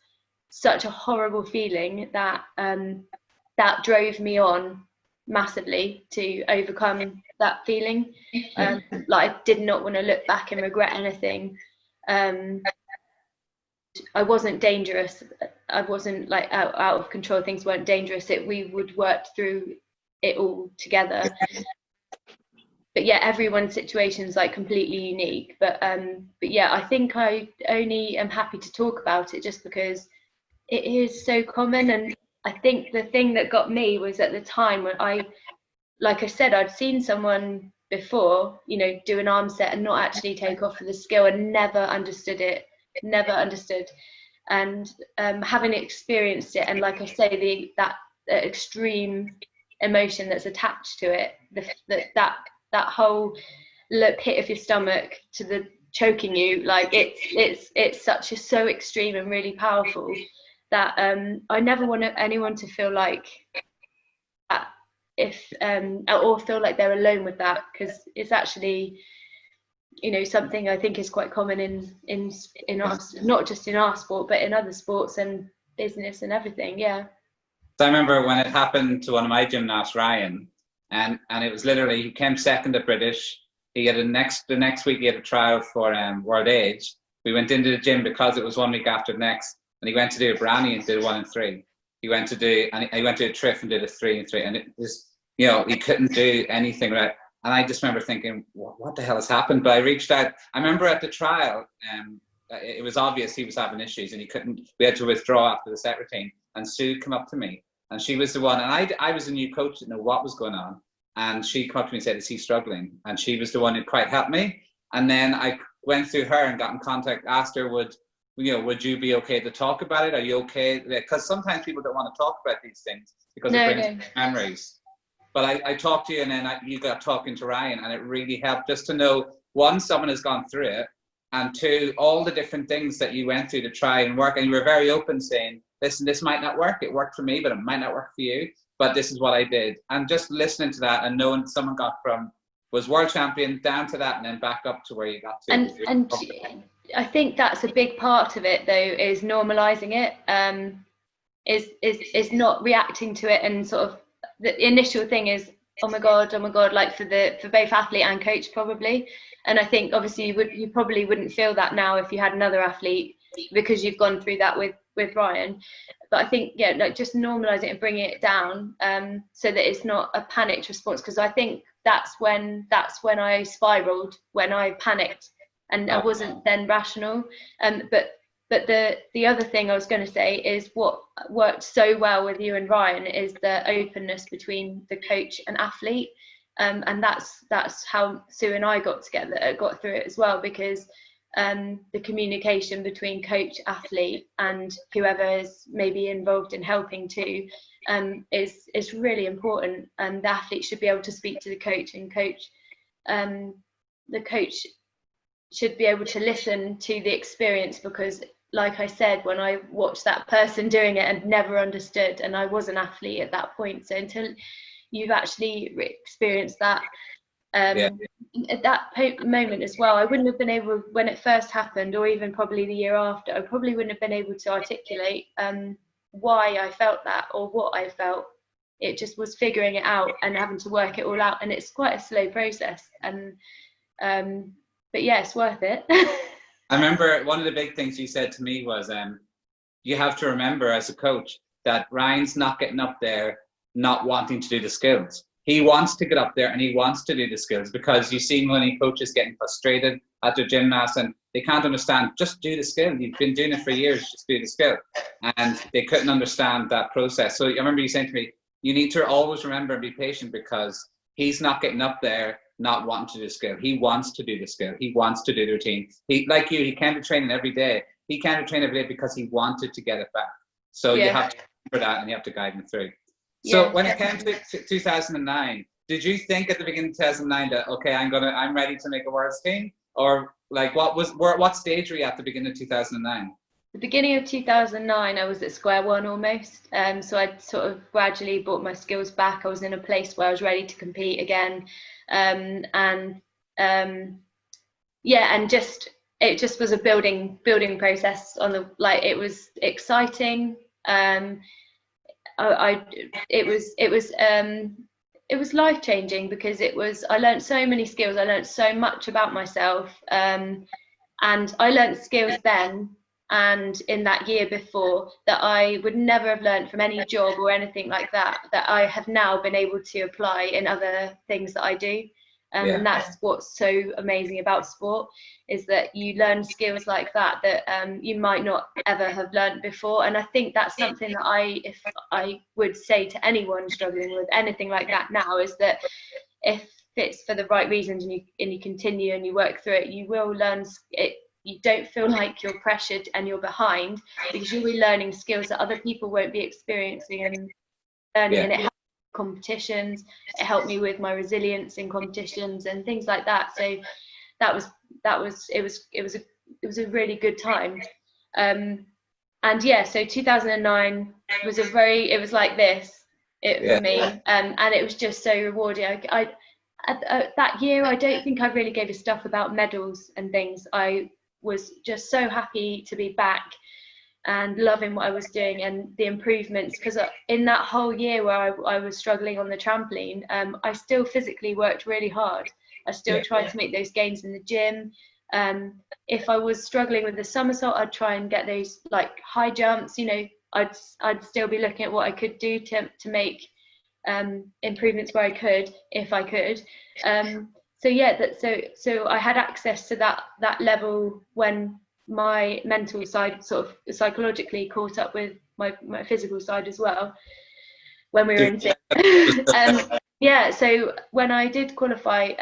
such a horrible feeling that that drove me on massively to overcome that feeling. Like, I did not want to look back and regret anything. I wasn't dangerous. I wasn't like out of control. Things weren't dangerous. We would work through it all together. But yeah, everyone's situation is like completely unique. But yeah, I think I only am happy to talk about it just because it is so common. And I think the thing that got me was at the time when like I said, I'd seen someone before, do an arm set and not actually take off for the skill, and never understood it. And having experienced it, and like I say, that extreme emotion that's attached to it, that whole pit of your stomach to the choking you, like it's so extreme and really powerful that I never want anyone to feel like that, or feel like they're alone with that, because it's actually something I think is quite common in our, not just in our sport but in other sports and business and everything. Yeah. So I remember when it happened to one of my gymnasts, Ryan, and it was literally, he came second at British. He had the next week he had a trial for World Age. We went into the gym because it was 1 week after the next, and he went to do a brownie and did a 1 and 3. He went to a triff and did a 3 and 3, and it was, he couldn't do anything right. And I just remember thinking, what the hell has happened? But I reached out. I remember at the trial, it was obvious he was having issues, and we had to withdraw after the set routine. And Sue came up to me, and she was the one, and I was a new coach, didn't know what was going on. And she came up to me and said, is he struggling? And she was the one who quite helped me. And then I went through her and got in contact, asked her, would you be okay to talk about it? Are you okay? Because sometimes people don't want to talk about these things because it brings memories. But I talked to you, and then you got talking to Ryan, and it really helped just to know, one, someone has gone through it, and two, all the different things that you went through to try and work. And you were very open, saying, listen, this might not work. It worked for me, but it might not work for you. But this is what I did. And just listening to that and knowing someone was world champion down to that, and then back up to where you got to. And I think that's a big part of it, though, is normalizing it, is not reacting to it, and sort of the initial thing is, oh my god, like for both athlete and coach probably. And I think obviously you probably wouldn't feel that now if you had another athlete, because you've gone through that with Ryan. But I think, yeah, like just normalize it and bring it down, so that it's not a panicked response, because I think that's when I spiraled, when I panicked and I wasn't then rational. But the other thing I was going to say is what worked so well with you and Ryan is the openness between the coach and athlete, and that's how Sue and I got through it as well, because the communication between coach, athlete, and whoever is maybe involved in helping too is really important. And the athlete should be able to speak to the coach, and the coach should be able to listen to the experience, because like I said, when I watched that person doing it and never understood, and I was an athlete at that point, so until you've actually experienced that at that moment as well, I wouldn't have been able, when it first happened, or even probably the year after, I probably wouldn't have been able to articulate why I felt that or what I felt. It just was figuring it out and having to work it all out, and it's quite a slow process. And but yeah, it's worth it. I remember one of the big things you said to me was, you have to remember as a coach that Ryan's not getting up there not wanting to do the skills. He wants to get up there and he wants to do the skills, because you see many coaches getting frustrated at their gymnasts and they can't understand, just do the skill. You've been doing it for years, just do the skill. And they couldn't understand that process. So I remember you saying to me, you need to always remember and be patient, because he's not getting up there not wanting to do the skill. He wants to do the skill. He wants to do the routine. He, like you, he can't be training every day. He can't be training every day because he wanted to get it back. So you have to remember that, and you have to guide him through. So when it came to 2009, did you think at the beginning of 2009 that, okay, I'm ready to make a world's team? Or like, what stage were you at the beginning of 2009? The beginning of 2009, I was at square one almost. So I'd sort of gradually brought my skills back. I was in a place where I was ready to compete again. It just was a building process on the, like, it was exciting. It was life-changing because I learned so many skills. I learned so much about myself, and I learned skills then and in that year before that I would never have learned from any job or anything like that I have now been able to apply in other things that I do. And that's what's so amazing about sport, is that you learn skills like that you might not ever have learned before. And I think that's something that if I would say to anyone struggling with anything like that now, is that if it's for the right reasons and you continue and you work through it, you will learn it. You don't feel like you're pressured and you're behind, because you'll be learning skills that other people won't be experiencing and learning. And it helps competitions. It helped me with my resilience in competitions and things like that. So it was a really good time. So 2009 was it was like this for me, and it was just so rewarding. That year, I don't think I really gave a stuff about medals and things. I was just so happy to be back and loving what I was doing and the improvements, because in that whole year where I was struggling on the trampoline, I still physically worked really hard. I still tried to make those gains in the gym. If I was struggling with the somersault, I'd try and get those like high jumps. I'd still be looking at what I could do to make improvements where I could, if I could. So I had access to that level when my mental side sort of psychologically caught up with my physical side as well, when we were in so when I did qualify,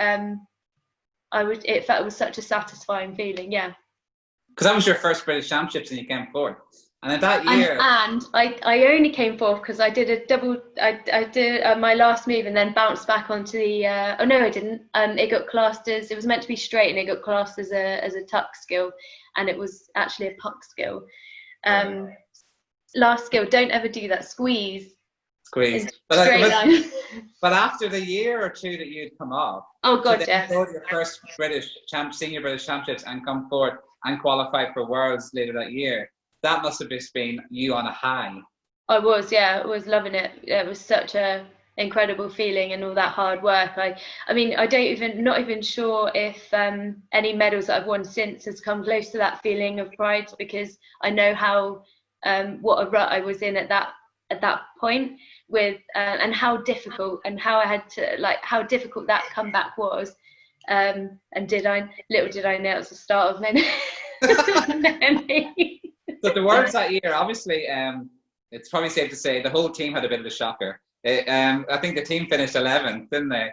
it was such a satisfying feeling, because that was your first British Championships and you came fourth. And at that year, and I only came fourth because I did a double. I did my last move and then bounced back onto the. Oh no, I didn't. It got classed as, it was meant to be straight, and it got classed as a tuck skill, and it was actually a puck skill. Last skill, don't ever do that. Squeeze. But after the year or two that you'd come off, oh god, go to your first senior British Championships and come forward and qualify for Worlds later that year. That must have just been you on a high. I was loving it. It was such a incredible feeling, and all that hard work. I mean, not even sure if any medals that I've won since has come close to that feeling of pride, because I know how what a rut I was in at that point with and how difficult, and how I had to, like, how difficult that comeback was. And little did I know it was the start of many. So the Worlds that year, obviously, it's probably safe to say the whole team had a bit of a shocker. I think the team finished 11th, didn't they?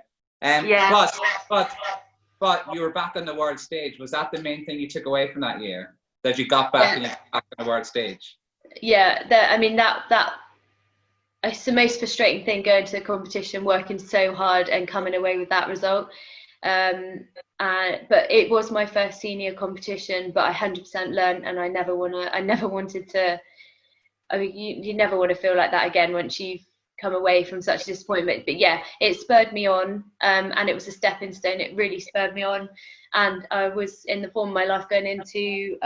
But you were back on the world stage. Was that the main thing you took away from that year? That you got back and you got back on the world stage? Yeah, it's the most frustrating thing, going to the competition, working so hard and coming away with that result. But it was my first senior competition, but I 100% learned, and I never wanted to. I mean, you never want to feel like that again once you've come away from such a disappointment. But yeah, it spurred me on, and it was a stepping stone. It really spurred me on, and I was in the form of my life going into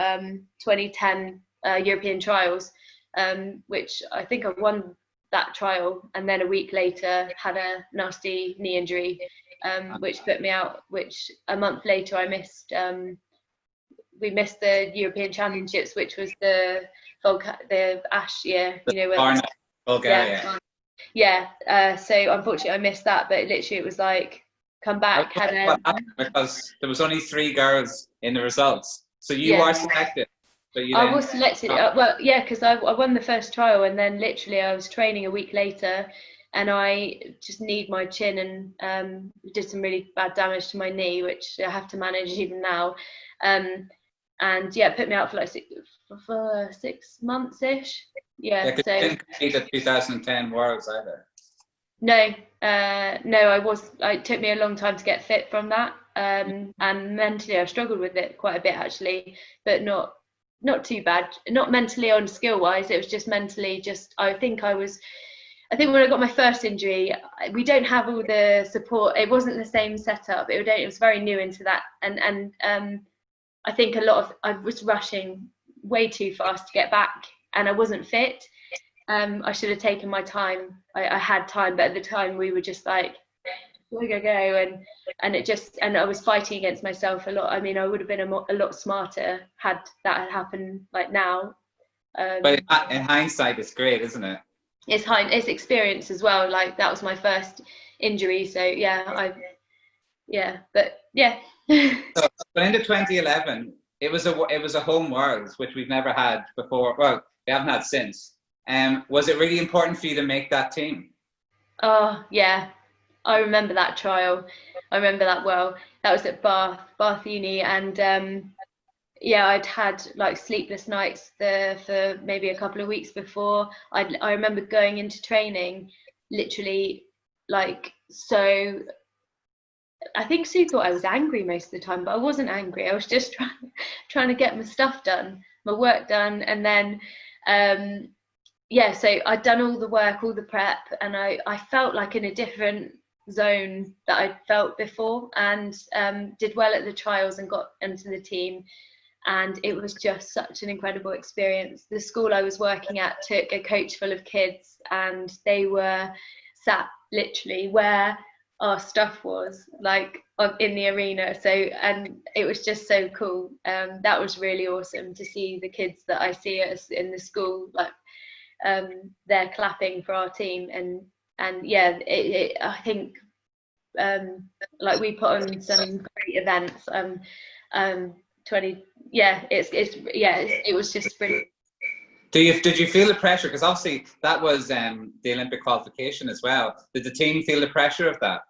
2010 European trials, which I think I won that trial, and then a week later had a nasty knee injury, which put me out, which a month later I missed. We missed the European Championships, which was the Ash year, Bulgaria. So unfortunately I missed that, but literally it was like, come back. Because there was only 3 girls in the results, so you are selected. But I was selected. Because I won the first trial, and then literally I was training a week later, and I just kneed my chin and did some really bad damage to my knee, which I have to manage even now. And it put me out for like 6 months ish. So you didn't compete at 2010 Worlds either. No, no, it took me a long time to get fit from that. And mentally I struggled with it quite a bit actually, but not too bad. Not mentally on skill wise, it was just mentally I think when I got my first injury, we don't have all the support. It wasn't the same setup. It was very new into that, and I think I was rushing way too fast to get back, and I wasn't fit. I should have taken my time. I had time, but at the time we were just like, go, go, go, and I was fighting against myself a lot. I mean, I would have been a lot smarter had that had happened like now. But in hindsight, it's great, isn't it? It's experience as well. Like that was my first injury, so yeah, but yeah. So into 2011, it was a home world, which we've never had before. Well, we haven't had since. Was it really important for you to make that team? Oh yeah, I remember that trial. I remember that well. That was at Bath Uni, and yeah, I'd had like sleepless nights there for maybe a couple of weeks before. I remember going into training, literally like so. I think Sue thought I was angry most of the time, but I wasn't angry. I was just trying to get my stuff done, my work done, and then yeah. So I'd done all the work, all the prep, and I felt like in a different zone that I'd felt before, and did well at the trials and got into the team. And it was just such an incredible experience. The school I was working at took a coach full of kids, and they were sat literally where our stuff was, like in the arena. So, and it was just so cool. That was really awesome to see the kids that I see in the school, like they're clapping for our team, and yeah, I think like we put on some great events. it was just brilliant. Did you feel the pressure? Because obviously that was the Olympic qualification as well. Did the team feel the pressure of that?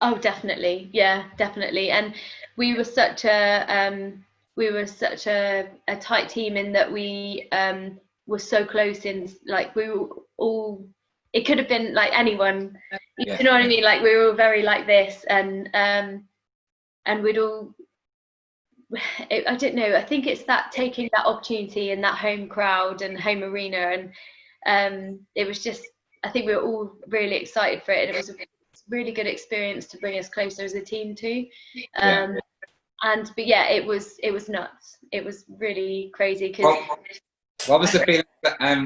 Oh, definitely. Yeah, definitely. And we were such a tight team in that we were so close in, like we were all, it could have been like anyone, you know what I mean? Like we were all very like this, and we'd all, I don't know, I think it's that taking that opportunity in that home crowd and home arena, and it was just, I think we were all really excited for it, and it was a really good experience to bring us closer as a team too. But yeah, it was nuts. It was really crazy. Because what was the feeling?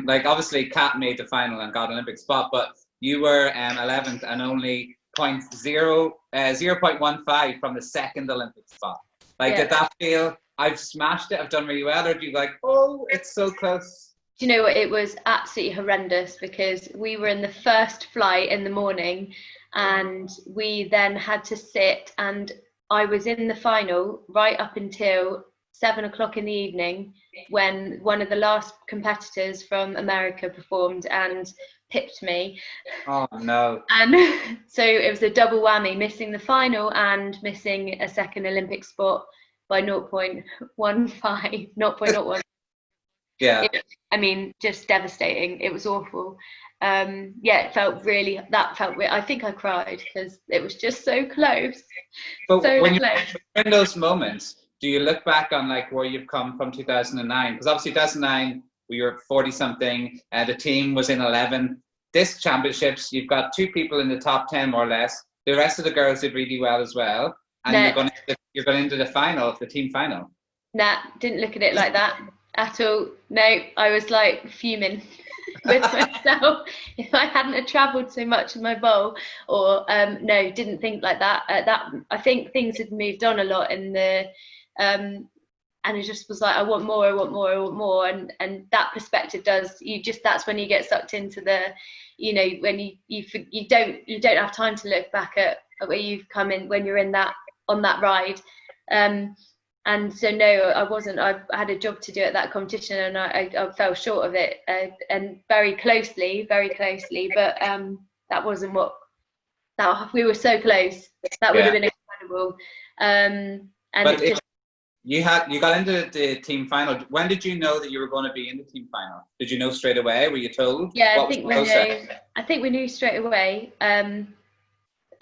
Like obviously Kat made the final and got an Olympic spot, but you were 11th and only 0.15 from the second Olympic spot. Like, did that feel, I've smashed it, I've done really well, or do you like, oh, it's so close? Do you know what? It was absolutely horrendous, because we were in the first flight in the morning, and we then had to sit, and I was in the final right up until 7 o'clock in the evening, when one of the last competitors from America performed and pipped me. Oh no. And so it was a double whammy, missing the final and missing a second Olympic spot by 0.15, 0.01. Yeah. I mean, just devastating. It was awful. It felt really, I think I cried because it was just so close. But so when you're in those moments, do you look back on like where you've come from 2009? Because obviously 2009, we were 40 something, the team was in 11. This championships, you've got 2 people in the top 10 more or less. The rest of the girls did really well as well. And you're going into the final, the team final. Nah, didn't look at it like that at all. No, I was like fuming with myself if I hadn't have travelled so much in my bowl, or no, didn't think like that. I think things had moved on a lot in the and it just was like, I want more, and that perspective that's when you get sucked into the, you know, when you don't have time to look back at where you've come in when you're in that, on that ride. And so no, I wasn't. I had a job to do at that competition, and I fell short of it, and very closely, but that wasn't what, that we were so close. That would have been incredible. You got into the team final. When did you know that you were going to be in the team final? Did you know straight away? Were you told? Yeah, What was the process? I think we knew straight away. But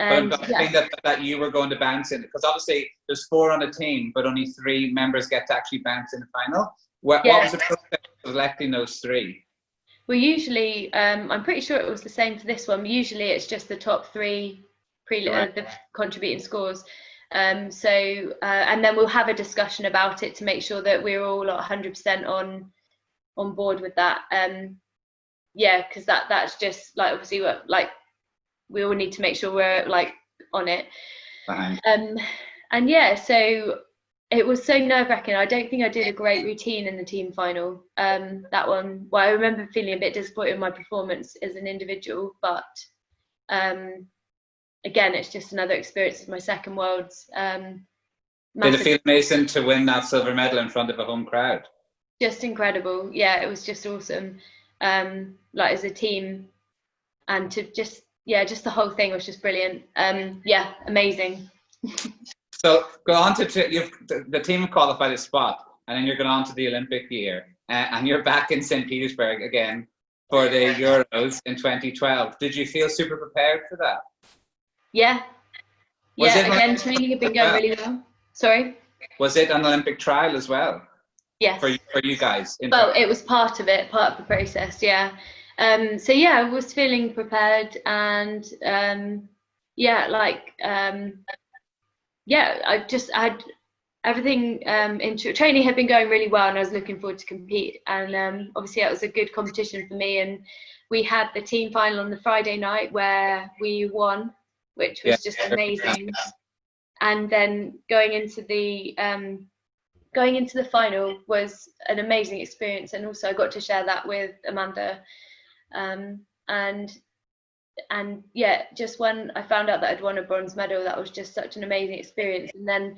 And I think that you were going to bounce in, because obviously there's 4 on a team, but only 3 members get to actually bounce in the final. What was the process of selecting those 3? Well, usually, I'm pretty sure it was the same for this one. Usually, it's just the top 3 the contributing scores. And then we'll have a discussion about it to make sure that we're all 100% on board with that. Because that's just like, obviously, we all need to make sure we're like on it. And yeah, so it was so nerve-wracking. I don't think I did a great routine in the team final. That one, well, I remember feeling a bit disappointed in my performance as an individual, but again, it's just another experience of my second Worlds. Did it feel amazing to win that silver medal in front of a home crowd? Just incredible. Yeah, it was just awesome. Like as a team, and to just the whole thing was just brilliant. Yeah, amazing. So go on to the team have qualified a spot, and then you're going on to the Olympic year, and you're back in St. Petersburg again for the Euros in 2012. Did you feel super prepared for that? Yeah. Again, training had been going really well. Sorry? Was it an Olympic trial as well? Yes. For you guys? Well, it was part of the process, yeah. So yeah, I was feeling prepared, and I had everything training had been going really well, and I was looking forward to compete. And obviously, it was a good competition for me. And we had the team final on the Friday night where we won, which was just amazing. And then going into the final was an amazing experience, and also I got to share that with Amanda. And yeah, just when I found out that I'd won a bronze medal, that was just such an amazing experience. And then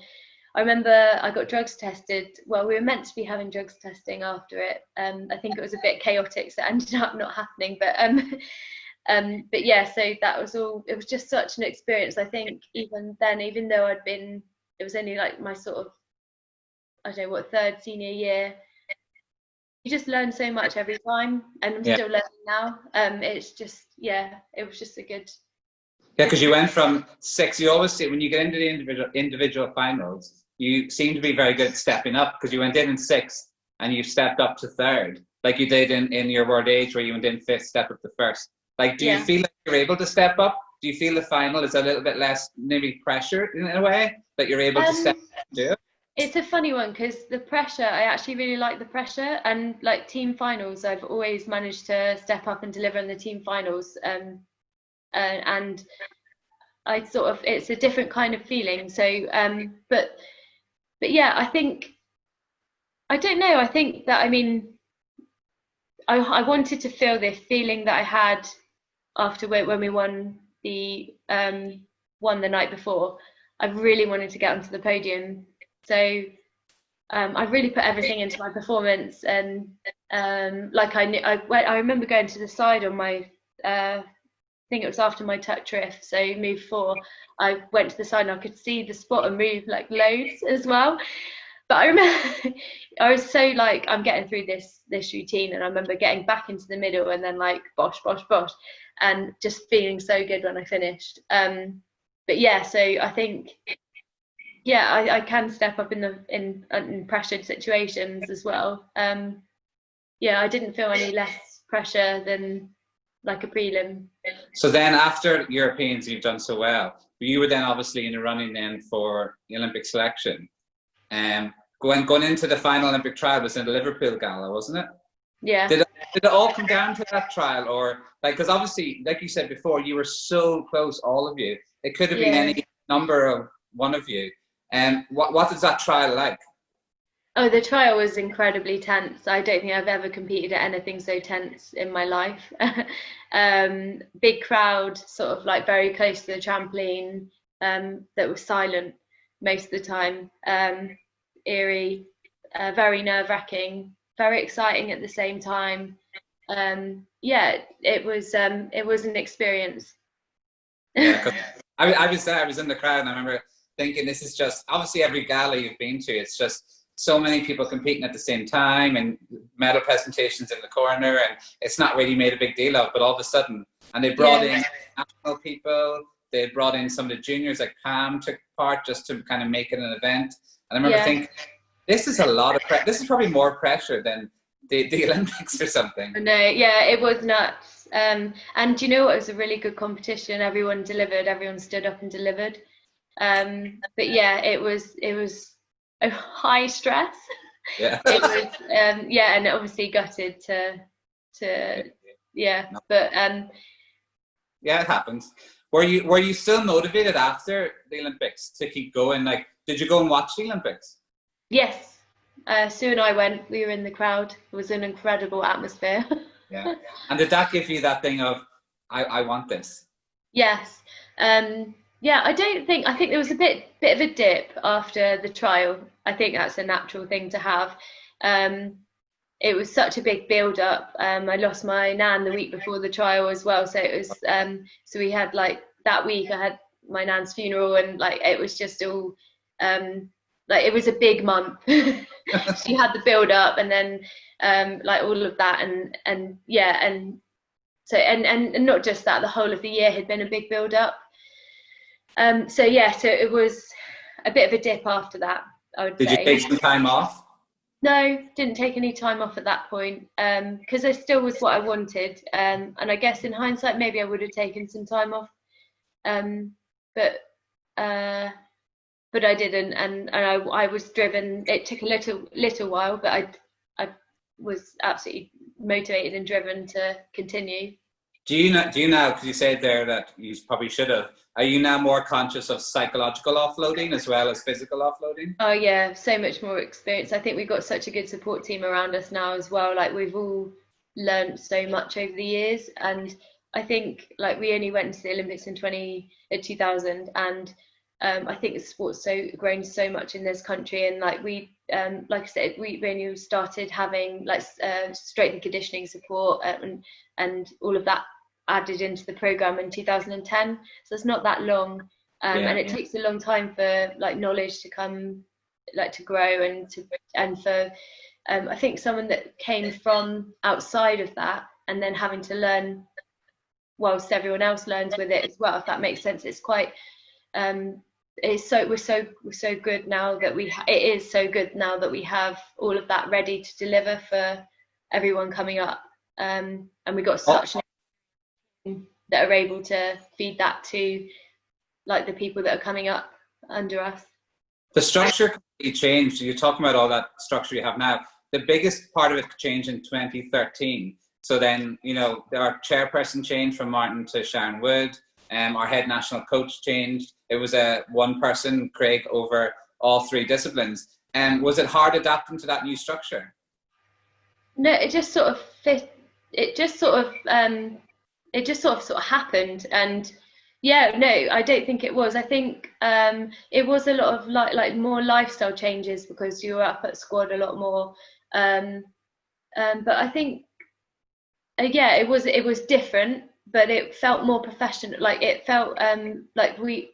I remember I got drugs tested. Well, we were meant to be having drugs testing after it. I think it was a bit chaotic, so it ended up not happening. But yeah, so that was all. It was just such an experience. I think even then, even though it was only like my sort of, I don't know what, 3rd senior year. You just learn so much every time, and I'm still learning now. It's just, it was just a good. Yeah, because you went from 6. You always see when you get into the individual finals, you seem to be very good at stepping up, because you went in 6th and you stepped up to 3rd, like you did in your world age where you went in 5th, stepped up to 1st. Like, do you feel like you're able to step up? Do you feel the final is a little bit less maybe pressure in a way that you're able to step up and do it? It's a funny one, because the pressure, I actually really like the pressure, and like team finals, I've always managed to step up and deliver in the team finals, and I sort of, it's a different kind of feeling. So, but yeah, I think, I don't know, I think that, I mean, I wanted to feel the feeling that I had after when we won the night before. I really wanted to get onto the podium. So I really put everything into my performance, and I remember going to the side on my, I think it was after my tuck riff, so move 4. I went to the side and I could see the spotter move like loads as well. But I remember I was so like, I'm getting through this routine, and I remember getting back into the middle and then like bosh, and just feeling so good when I finished. But yeah, so I think. Yeah, I can step up in pressured situations as well. Yeah, I didn't feel any less pressure than like a prelim. So then after Europeans, you've done so well. You were then obviously in the running then for the Olympic selection. Going into the final Olympic trial was in the Liverpool Gala, wasn't it? Yeah. Did it all come down to that trial, or like, because obviously, like you said before, you were so close, all of you. It could have been any number of one of you. What is that trial like? Oh, the trial was incredibly tense. I don't think I've ever competed at anything so tense in my life. Big crowd, sort of like very close to the trampoline, that was silent most of the time. Eerie, very nerve-wracking, very exciting at the same time. Yeah, it was an experience. Yeah, I was there. I was in the crowd, and I remember thinking this is just, obviously every gala you've been to, it's just so many people competing at the same time and medal presentations in the corner, and it's not really made a big deal of, but all of a sudden, and they brought in national people, they brought in some of the juniors, like Pam took part just to kind of make it an event. And I remember thinking, this is a lot of pressure. This is probably more pressure than the Olympics or something. No, yeah, it was nuts. And you know what? It was a really good competition. Everyone delivered. Everyone stood up and delivered. But yeah, it was a high stress. Yeah. It was and obviously gutted to but yeah, it happens. Were you still motivated after the Olympics to keep going? Like, did you go and watch the Olympics? Yes. Sue and I went. We were in the crowd. It was an incredible atmosphere. Yeah. And did that give you that thing of, I want this? Yes. I think there was a bit of a dip after the trial. I think that's a natural thing to have. It was such a big build up. I lost my nan the week before the trial as well. So it was, so we had like that week I had my nan's funeral, and like, it was just all, like, it was a big month. She had the build up, and then, like all of that. And so not just that, the whole of the year had been a big build up. So it was a bit of a dip after that, I would say. Did you take some time off? No, didn't take any time off at that point, because it still was what I wanted. And I guess in hindsight, maybe I would have taken some time off. But I didn't, and I was driven. It took a little while, but I was absolutely motivated and driven to continue. Do you now, because you said there that you probably should have, are you now more conscious of psychological offloading as well as physical offloading? Oh yeah, so much more experience. I think we've got such a good support team around us now as well. Like, we've all learned so much over the years, and I think, like, we only went to the Olympics in 2000, and I think the sport's grown so much in this country, and like, we like I said, we only started having like strength and conditioning support and all of that added into the program in 2010. So it's not that long, and it takes a long time for like knowledge to come, like, to grow, and for I think someone that came from outside of that and then having to learn whilst everyone else learns with it as well, if that makes sense. It's quite we're so good now that it is so good now that we have all of that ready to deliver for everyone coming up, and we got such that are able to feed that to like the people that are coming up under us. The structure completely changed. You're talking about all that structure you have now. The biggest part of it changed in 2013. So then, you know, our chairperson changed from Martin to Sharon Wood. Our head national coach changed. It was one person, Craig, over all three disciplines. Was it hard adapting to that new structure? No, it just sort of fit. It just sort of happened. And yeah, no, I don't think it was. I think it was a lot of like more lifestyle changes because you were up at squad a lot more. But I think it was different, but it felt more professional. Like, it felt like we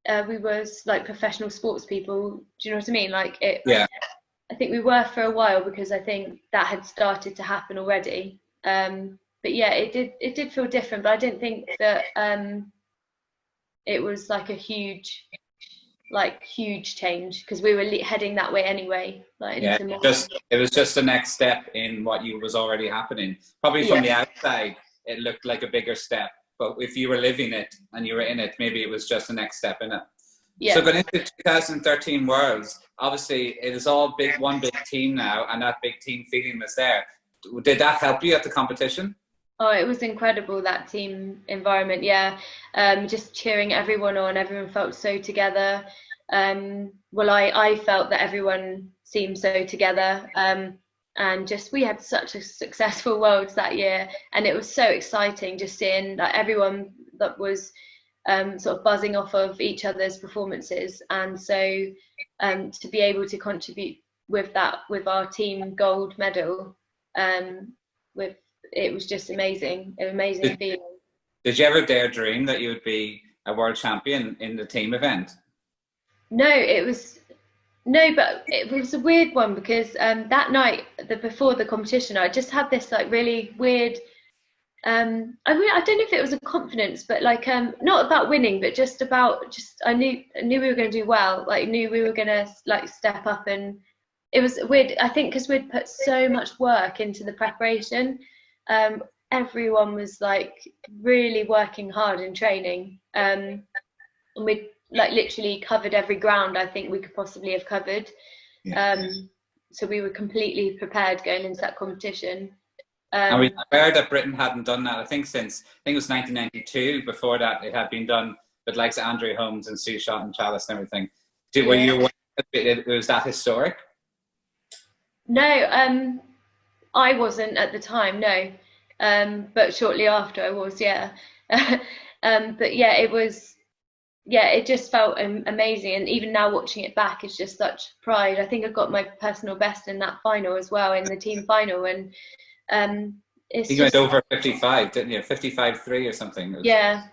was like professional sports people. Do you know what I mean? Like, it. Yeah. I think we were for a while because I think that had started to happen already. But yeah, it did feel different. But I didn't think that it was like a huge change because we were heading that way anyway. Like, yeah, it was just the next step in what was already happening. Probably from the outside, it looked like a bigger step. But if you were living it and you were in it, maybe it was just the next step in it. Yeah. So going into 2013 Worlds, obviously it is all one big team now, and that big team feeling was there. Did that help you at the competition? Oh, it was incredible, that team environment. Yeah, just cheering everyone on. Everyone felt so together. Well, I felt that everyone seemed so together. And just we had such a successful Worlds that year, and it was so exciting just seeing that everyone that was sort of buzzing off of each other's performances, and so to be able to contribute with our team gold medal, it was just amazing, an amazing feeling. Did you ever dare dream that you would be a world champion in the team event? No, but it was a weird one because that night, before the competition, I just had this like really weird. I don't know if it was a confidence, but like not about winning, but just about I knew we were going to do well. Like knew we were going to like step up, and it was weird. I think because we'd put so much work into the preparation. Everyone was like really working hard in training, and we like literally covered every ground I think we could possibly have covered. Yeah. So we were completely prepared going into that competition. And we aware that Britain hadn't done that, I think it was 1992. Before that, it had been done with likes of Andrea Holmes and Sue Shot and Chalice and everything. Were you aware it was that historic? No, I wasn't at the time, no. But shortly after I was, yeah. But yeah, it just felt amazing. And even now watching it back, it's just such pride. I think I got my personal best in that final as well, in the team final. And it's you went over 55, didn't you? 55-3 or something. Yeah.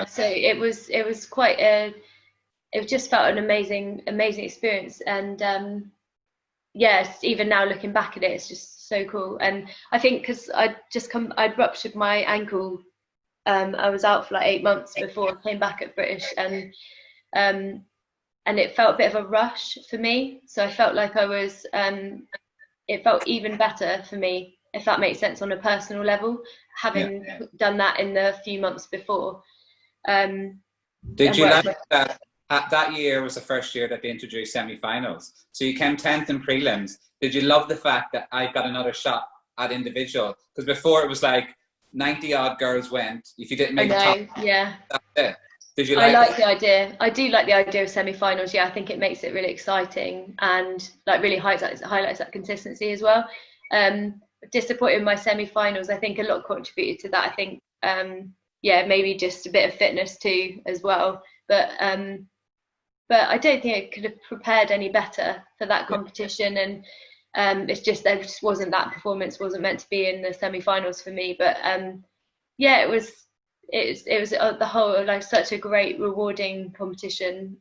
So it was quite it just felt an amazing experience. And yes, even now looking back at it, it's just so cool. And I think because I'd ruptured my ankle. I was out for like 8 months before I came back at British, and it felt a bit of a rush for me. So I felt like it felt even better for me, if that makes sense on a personal level, having done that in the few months before. Did you like that year was the first year that they introduced semi-finals? So you came 10th in prelims. Did you love the fact that I got another shot at individual? Because before it was like 90 odd girls went. If you didn't make the top, that's it. Did you like? I like the idea. I do like the idea of semi-finals. Yeah, I think it makes it really exciting and like really highlights that consistency as well. Disappointed in my semi-finals. I think a lot contributed to that. I think maybe just a bit of fitness too as well. But I don't think I could have prepared any better for that competition. And it's just there just wasn't that performance wasn't meant to be in the semi-finals for me. But it was the whole like such a great rewarding competition,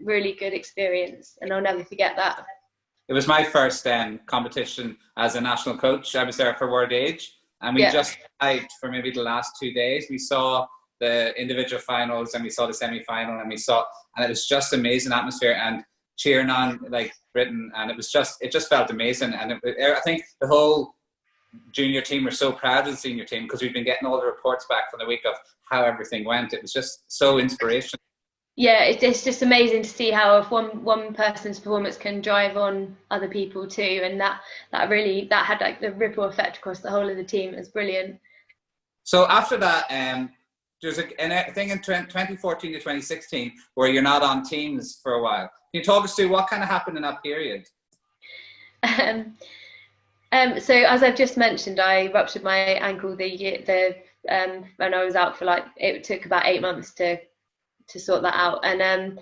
really good experience, and I'll never forget that. It was my first competition as a national coach. I was there for World Age, and we just arrived for maybe the last 2 days. We saw the individual finals and we saw the semi-final, and it was just amazing atmosphere and cheering on like Britain, and it just felt amazing. And I think the whole junior team were so proud of the senior team because we've been getting all the reports back from the week of how everything went. It was just so inspirational. Yeah, it's just amazing to see how if one person's performance can drive on other people too, and that had like the ripple effect across the whole of the team. It was brilliant. So after that, there's a thing in 2014 to 2016 where you're not on teams for a while. Can you talk us through what kind of happened in that period? So as I've just mentioned, I ruptured my ankle when I was out for it took about 8 months to sort that out, and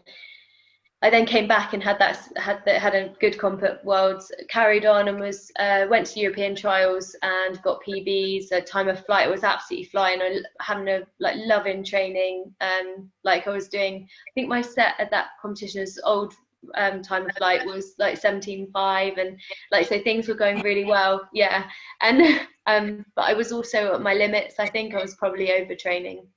I then came back and had a good comp at Worlds, carried on and went to European trials and got PBs. The time of flight was absolutely flying. I having a loving training. I was doing, I think my set at that competition is old time of flight was like 17.5, and so things were going really well. Yeah, and but I was also at my limits. I think I was probably overtraining.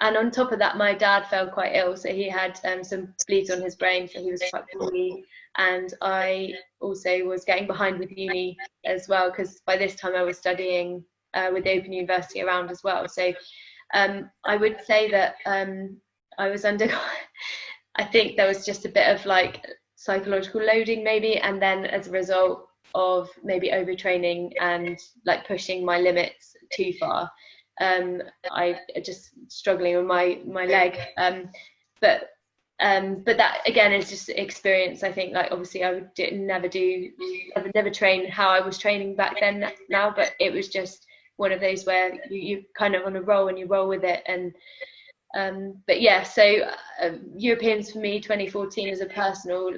And on top of that, my dad fell quite ill, so he had some bleeds on his brain, so he was quite poorly. And I also was getting behind with uni as well, because by this time I was studying with the Open University around as well. So I would say that I was under, I think there was just a bit of psychological loading maybe, and then as a result of maybe overtraining and pushing my limits too far. I just struggling with my leg, but that again is just experience. I think obviously I would never train how I was training back then now, but it was just one of those where you kind of on a roll and you roll with it. And but yeah, so Europeans for me 2014 as a personal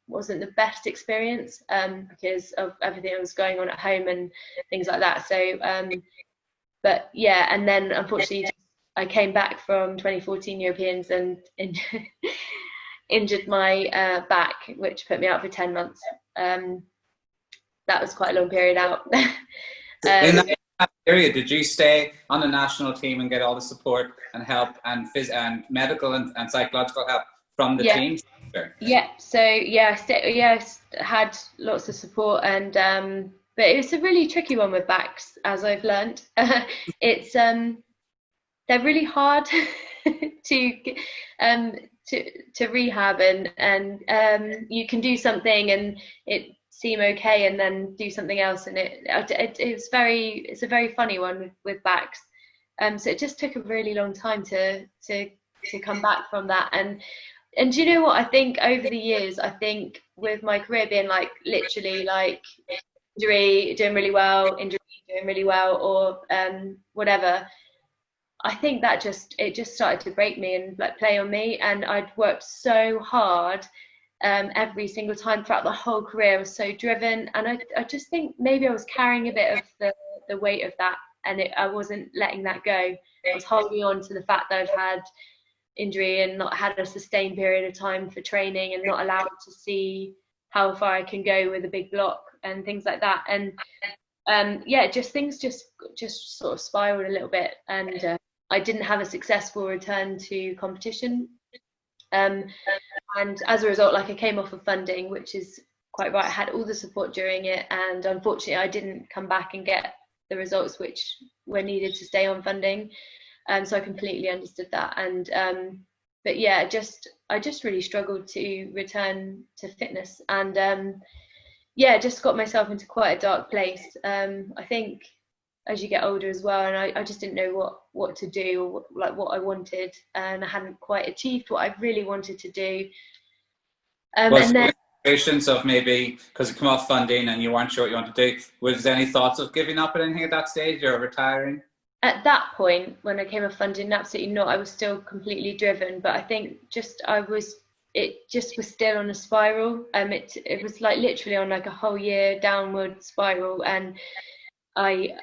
wasn't the best experience because of everything that was going on at home and things like that. So but yeah, and then unfortunately I came back from 2014 Europeans and injured my back, which put me out for 10 months. That was quite a long period out. In that period, did you stay on the national team and get all the support and help and medical and psychological help from the team? Yeah. So I had lots of support, and but it was a really tricky one with backs, as I've learned. It's they're really hard to rehab, and you can do something and it seem okay, and then do something else, and it's a very funny one with backs. So it just took a really long time to come back from that, and do you know what, I think over the years, I think with my career being like literally like injury doing really well, injury doing really well, or whatever, I think that it just started to break me and like play on me, and I'd worked so hard every single time throughout the whole career. I was so driven, and I just think maybe I was carrying a bit of the weight of that, and I wasn't letting that go. I was holding on to the fact that I've had injury and not had a sustained period of time for training, and not allowed to see how far I can go with a big block and things like that. And things just sort of spiraled a little bit, and I didn't have a successful return to competition. And as a result, like, I came off of funding, which is quite right. I had all the support during it, and unfortunately I didn't come back and get the results which were needed to stay on funding. So I completely understood that. And but yeah, I just really struggled to return to fitness, and just got myself into quite a dark place. I think as you get older as well, and I just didn't know what to do, or like what I wanted, and I hadn't quite achieved what I really wanted to do. And then situations of maybe because you come off funding and you weren't sure what you wanted to do, was there any thoughts of giving up at anything at that stage, or retiring? At that point, when I came off funding, absolutely not. I was still completely driven, but I think it just was still on a spiral. It was like literally on like a whole year downward spiral, and I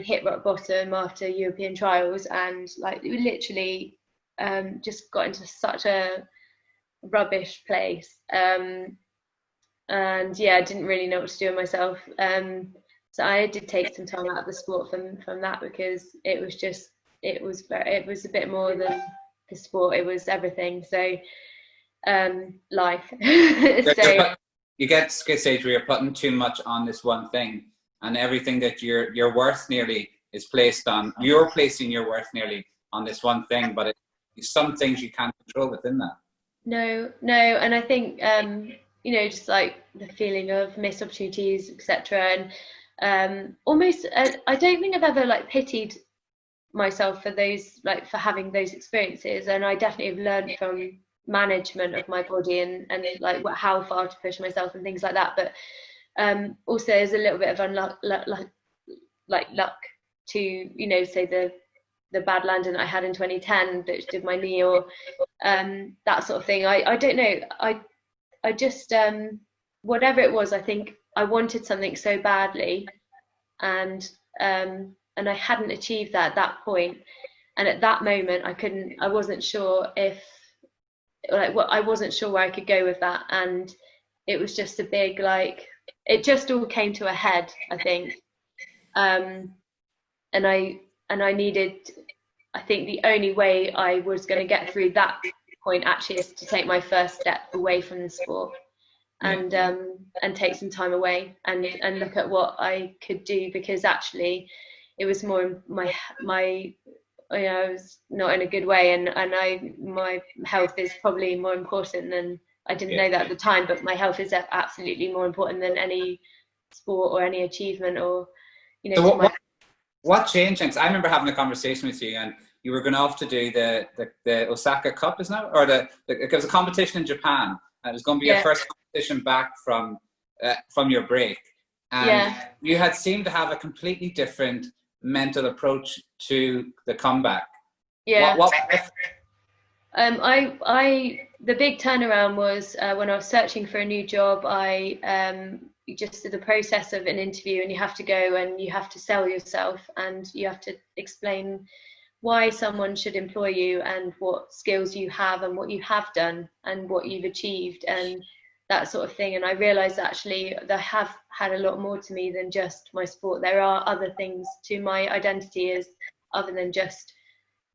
hit rock bottom after European trials, and like literally just got into such a rubbish place, and yeah, I didn't really know what to do with myself. So I did take some time out of the sport from that, because it was a bit more than the sport, it was everything. So life. So you get to a stage where you're putting too much on this one thing, and everything that your worth nearly is placed on. You're placing your worth nearly on this one thing, but some things you can't control within that. No, and I think just like the feeling of missed opportunities, etc. And almost, I don't think I've ever like pitied myself for those, like for having those experiences, and I definitely have learned from management of my body and like how far to push myself and things like that. But also there's a little bit of luck to, say the bad landing I had in 2010 that did my knee, or that sort of thing. I don't know. I just whatever it was, I think I wanted something so badly, and I hadn't achieved that at that point. And at that moment, I wasn't sure I wasn't sure where I could go with that. And it was just a big, like, it just all came to a head, I think. And I needed, I think the only way I was going to get through that point actually is to take my first step away from the sport, and take some time away and look at what I could do, because actually it was more my I was not in a good way, and my health is probably more important than, I didn't know that at the time, but my health is absolutely more important than any sport or any achievement, or So what changed? Because I remember having a conversation with you, and you were going off to do the Osaka Cup, isn't it? Or it was a competition in Japan, and it was going to be your first competition back from your break, and you had seemed to have a completely different mental approach to the comeback. The big turnaround was when I was searching for a new job. I just did the process of an interview, and you have to go and you have to sell yourself, and you have to explain why someone should employ you and what skills you have and what you have done and what you've achieved and that sort of thing. And I realised actually they have had a lot more to me than just my sport. There are other things to my identity as other than just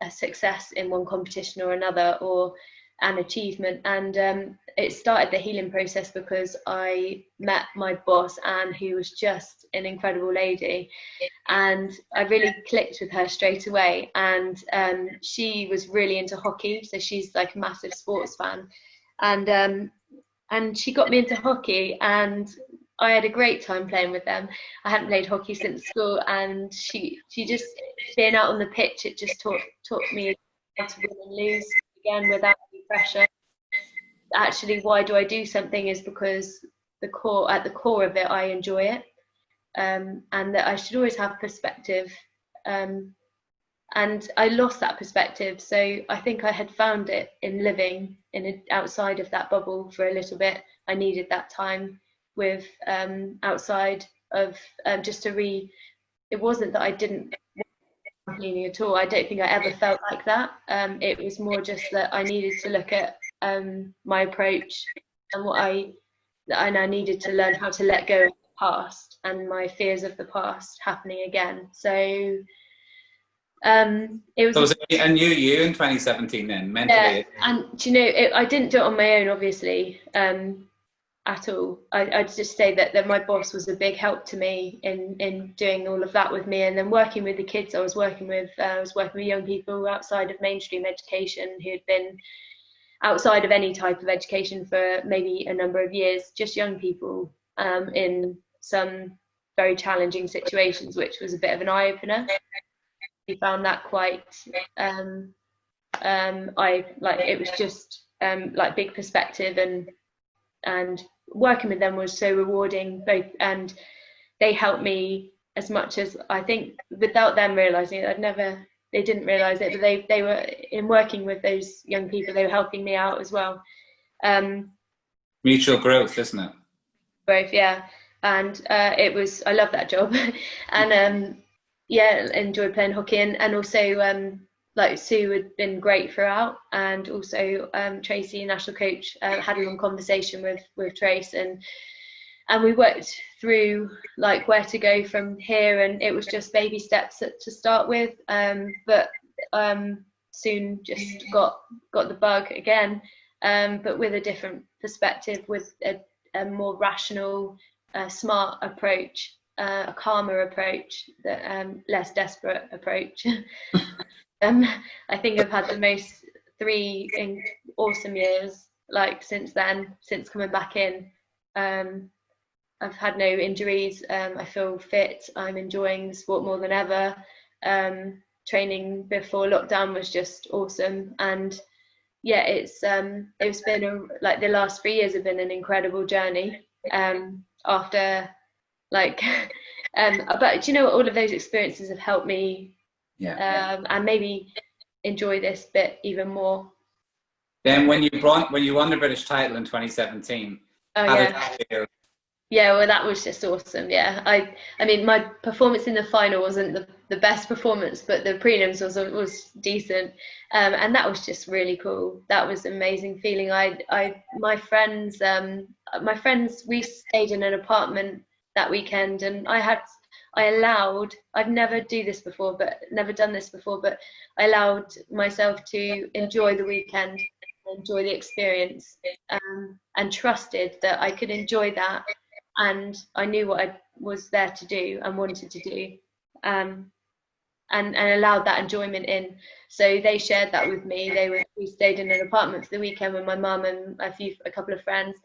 a success in one competition or another or an achievement. And it started the healing process because I met my boss, Anne, who was just an incredible lady, and I really clicked with her straight away. And she was really into hockey, so she's like a massive sports fan, and she got me into hockey, and I had a great time playing with them. I hadn't played hockey since school, and she just, being out on the pitch, it just taught me how to win and lose again without any pressure. Actually, why do I do something is because at the core of it, I enjoy it, and that I should always have perspective. And I lost that perspective, so I think I had found it in living outside of that bubble for a little bit. I needed that time with outside of just to it wasn't that I didn't want trampolining at all. I don't think I ever felt like that. It was more just that I needed to look at my approach and I needed to learn how to let go of the past and my fears of the past happening again. So it was a new you in 2017 then, mentally. Yeah, and do you know, I didn't do it on my own, obviously, at all. I'd just say that my boss was a big help to me in doing all of that with me, and then working with the kids I was working with. I was working with young people outside of mainstream education who had been outside of any type of education for maybe a number of years, just young people in some very challenging situations, which was a bit of an eye-opener. We found that quite it was just like big perspective, and working with them was so rewarding both, and they helped me as much as, I think, without them realizing it, they didn't realize it, but they were, in working with those young people, they were helping me out as well. Mutual growth, isn't it? Both, yeah. And I love that job. And yeah, enjoyed playing hockey, and also like Sue had been great throughout, and also Tracy, national coach, had a long conversation with Trace, and we worked through like where to go from here, and it was just baby steps to start with, but soon just got the bug again, but with a different perspective, with a more rational, smart approach. A calmer approach, less desperate approach. I think I've had the most 3 awesome years, like since coming back in. I've had no injuries. I feel fit. I'm enjoying the sport more than ever. Training before lockdown was just awesome, and yeah, it's been like the last 3 years have been an incredible journey. After like but you know, all of those experiences have helped me and maybe enjoy this bit even more. Then when you won the British title in 2017, how did that feel? Yeah, well, that was just awesome. Yeah, I mean, my performance in the final wasn't the best performance, but the prelims was decent, and that was just really cool. That was an amazing feeling. My friends, we stayed in an apartment that weekend, and I've never done this before, but I allowed myself to enjoy the weekend, enjoy the experience, and trusted that I could enjoy that, and I knew what I was there to do and wanted to do, and allowed that enjoyment in. So they shared that with me. We stayed in an apartment for the weekend with my mum and a couple of friends.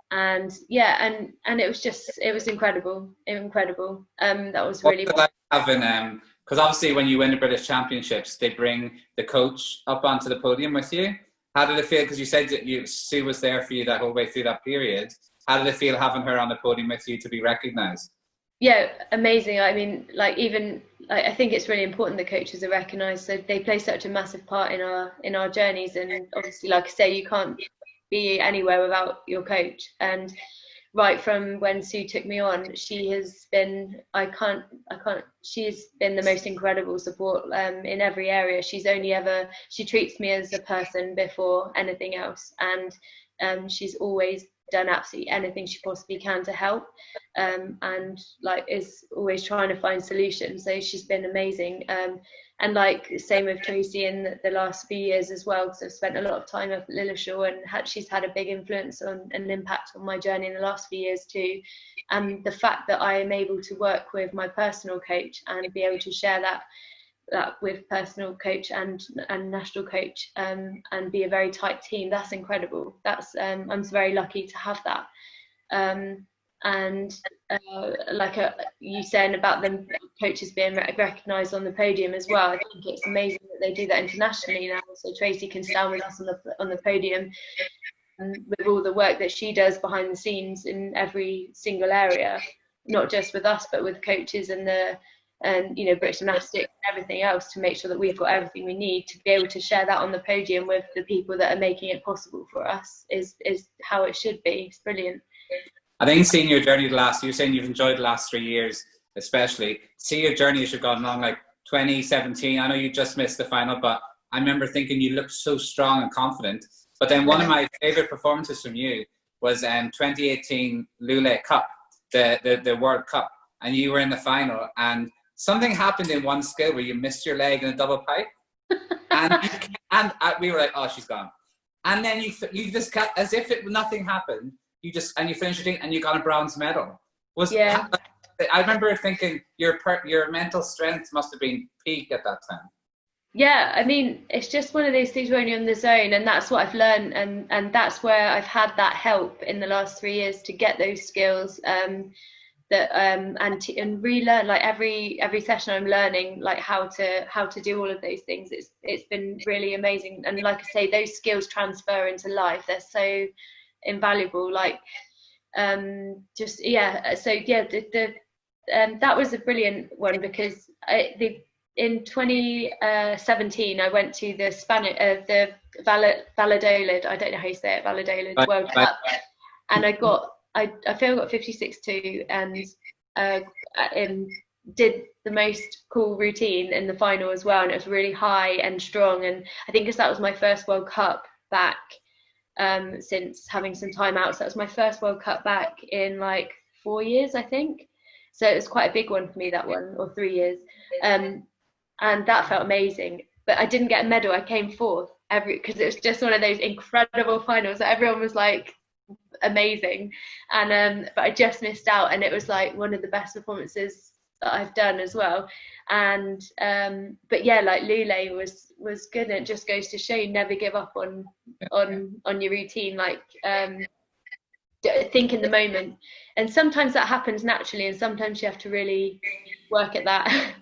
And yeah, and it was incredible. That was really like having because obviously when you win the British Championships, they bring the coach up onto the podium with you. How did it feel? Because you said that Sue was there for you that whole way through that period. How did it feel having her on the podium with you to be recognised? Yeah, amazing. I mean, like, even I think it's really important that coaches are recognised. So they play such a massive part in our journeys, and obviously, like I say, you can't be anywhere without your coach. And right from when Sue took me on, she has been, she's been the most incredible support in every area. She treats me as a person before anything else, and she's always done absolutely anything she possibly can to help, and like is always trying to find solutions. So she's been amazing. And like same with Tracy in the last few years as well, because I've spent a lot of time at Lilleshall, and she's had a big influence on an impact on my journey in the last few years too. And the fact that I am able to work with my personal coach and be able to share that with personal coach and national coach, and be a very tight team, that's incredible. That's I'm very lucky to have that. And like you saying about them coaches being recognised on the podium as well, I think it's amazing that they do that internationally now. So Tracy can stand with us on the podium, with all the work that she does behind the scenes in every single area, not just with us but with coaches and British Gymnastics and everything else, to make sure that we've got everything we need to be able to share that on the podium with the people that are making it possible for us is how it should be. It's brilliant. I think seeing your journey you're saying you've enjoyed the last 3 years, especially. See your journey as you've gone along, like 2017. I know you just missed the final, but I remember thinking you looked so strong and confident. But then one of my favourite performances from you was 2018 Lule Cup, the World Cup, and you were in the final, and something happened in one skill where you missed your leg in a double pipe, and we were like, oh, she's gone. And then you just kept, as if nothing happened. You finished your thing and you got a bronze medal. I remember thinking your mental strength must have been peak at that time. Yeah, I mean, it's just one of those things when you're in the zone, and that's what I've learned, and that's where I've had that help in the last 3 years to get those skills, and relearn. Like every session I'm learning like how to do all of those things. It's been really amazing, and like I say, those skills transfer into life. They're so invaluable. Like that was a brilliant one, because in 2017 I went to the Valladolid, I don't know how you say it, Valladolid World Cup, and I got 56.2, and did the most cool routine in the final as well, and it was really high and strong, and I think because that was my first World Cup back since having some time out. So that was my first World Cup back in like 4 years, I think. So it was quite a big one for me, that one, or 3 years. And that felt amazing. But I didn't get a medal. I came fourth because it was just one of those incredible finals that everyone was like amazing. And but I just missed out, and it was like one of the best performances that I've done as well. And but yeah, like Lule was good, and it just goes to show you never give up on your routine. Like think in the moment, and sometimes that happens naturally, and sometimes you have to really work at that.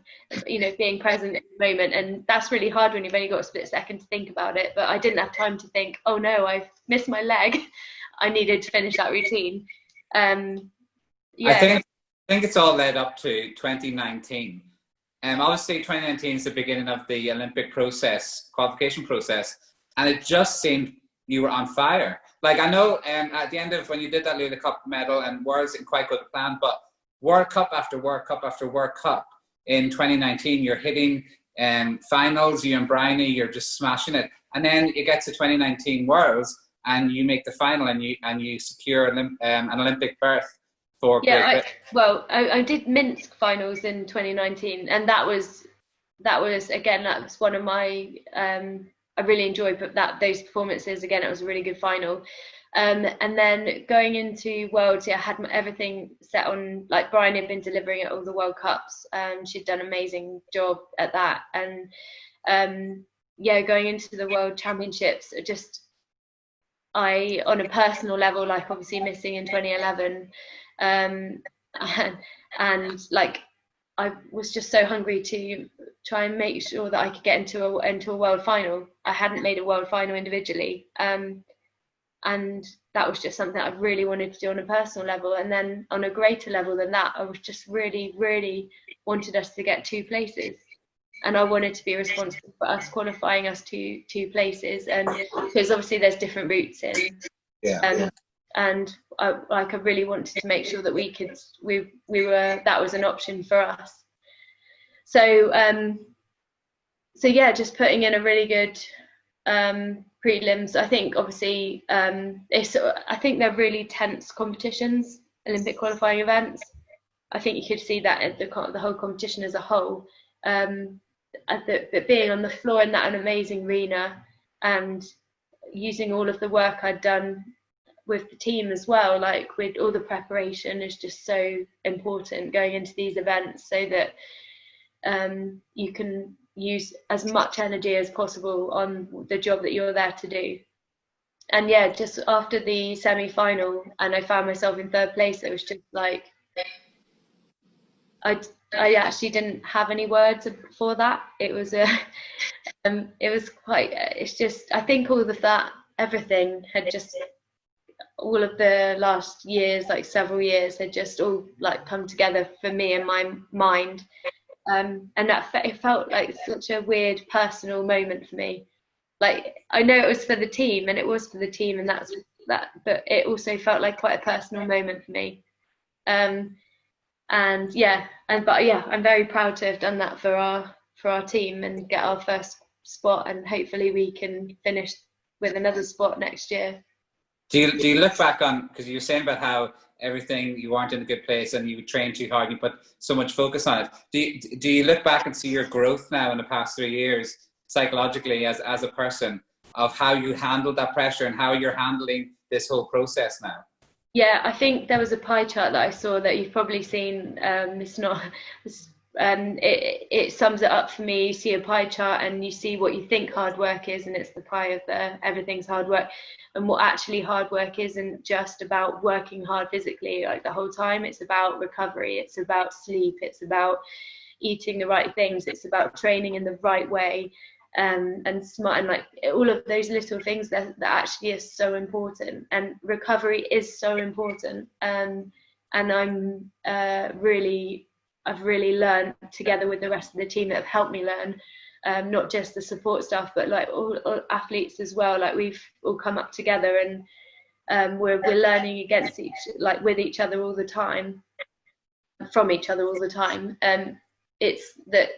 Being present in the moment, and that's really hard when you've only got a split second to think about it. But I didn't have time to think, oh no, I've missed my leg. I needed to finish that routine. I think it's all led up to 2019. Obviously 2019 is the beginning of the Olympic qualification process, and it just seemed you were on fire. Like, I know at the end of when you did that Lule Cup medal, and Worlds didn't quite go to plan, but World Cup after World Cup after World Cup in 2019, you're hitting finals, you and Bryony, you're just smashing it. And then you get to 2019 Worlds and you make the final, and you secure an Olympic berth for Great Britain. I did Minsk finals in 2019, and that was one of my I really enjoyed those performances. Again, it was a really good final. And then going into Worlds, I had everything set on, like Bryony had been delivering at all the World Cups. She'd done an amazing job at that. And going into the World Championships, on a personal level, like obviously missing in 2011, and like I was just so hungry to try and make sure that I could get into a world final. I hadn't made a world final individually. And that was just something I really wanted to do on a personal level. And then on a greater level than that, I was just really, really wanted us to get 2 places. And I wanted to be responsible for us qualifying us to 2 places. And because obviously there's different routes in. and I really wanted to make sure that we were that was an option for us. So so yeah, just putting in a really good prelims. I think obviously I think they're really tense competitions, Olympic qualifying events. I think you could see that at the whole competition as a whole. But being on the floor in that an amazing arena and using all of the work I'd done with the team as well, like with all the preparation, is just so important going into these events, so that you can use as much energy as possible on the job that you're there to do. And yeah, just after the semi-final and I found myself in third place, it was just like I actually didn't have any words for that. It was it was quite, it's just, I think all of that, everything had just, all of the last years, like several years, had just all like come together for me in my mind. And that it felt like such a weird personal moment for me. Like, I know it was for the team, and it was for the team, and that's that, but it also felt like quite a personal moment for me. And yeah, but yeah, I'm very proud to have done that for our team and get our first spot, and hopefully we can finish with another spot next year. Do you look back on, because you were saying about how everything, you weren't in a good place and you trained too hard, you put so much focus on it. Do you look back and see your growth now in the past 3 years psychologically as a person, of how you handled that pressure and how you're handling this whole process now? Yeah, I think there was a pie chart that I saw that you've probably seen. It sums it up for me. You see a pie chart and you see what you think hard work is, and it's the pie of everything's hard work. And what actually hard work isn't just about working hard physically like the whole time. It's about recovery, it's about sleep, it's about eating the right things, it's about training in the right way, and smart, and like all of those little things that actually is so important. And recovery is so important. And I've really learned together with the rest of the team that have helped me learn, not just the support staff, but like all athletes as well. Like we've all come up together, and we're learning with each other all the time, from each other all the time. It's that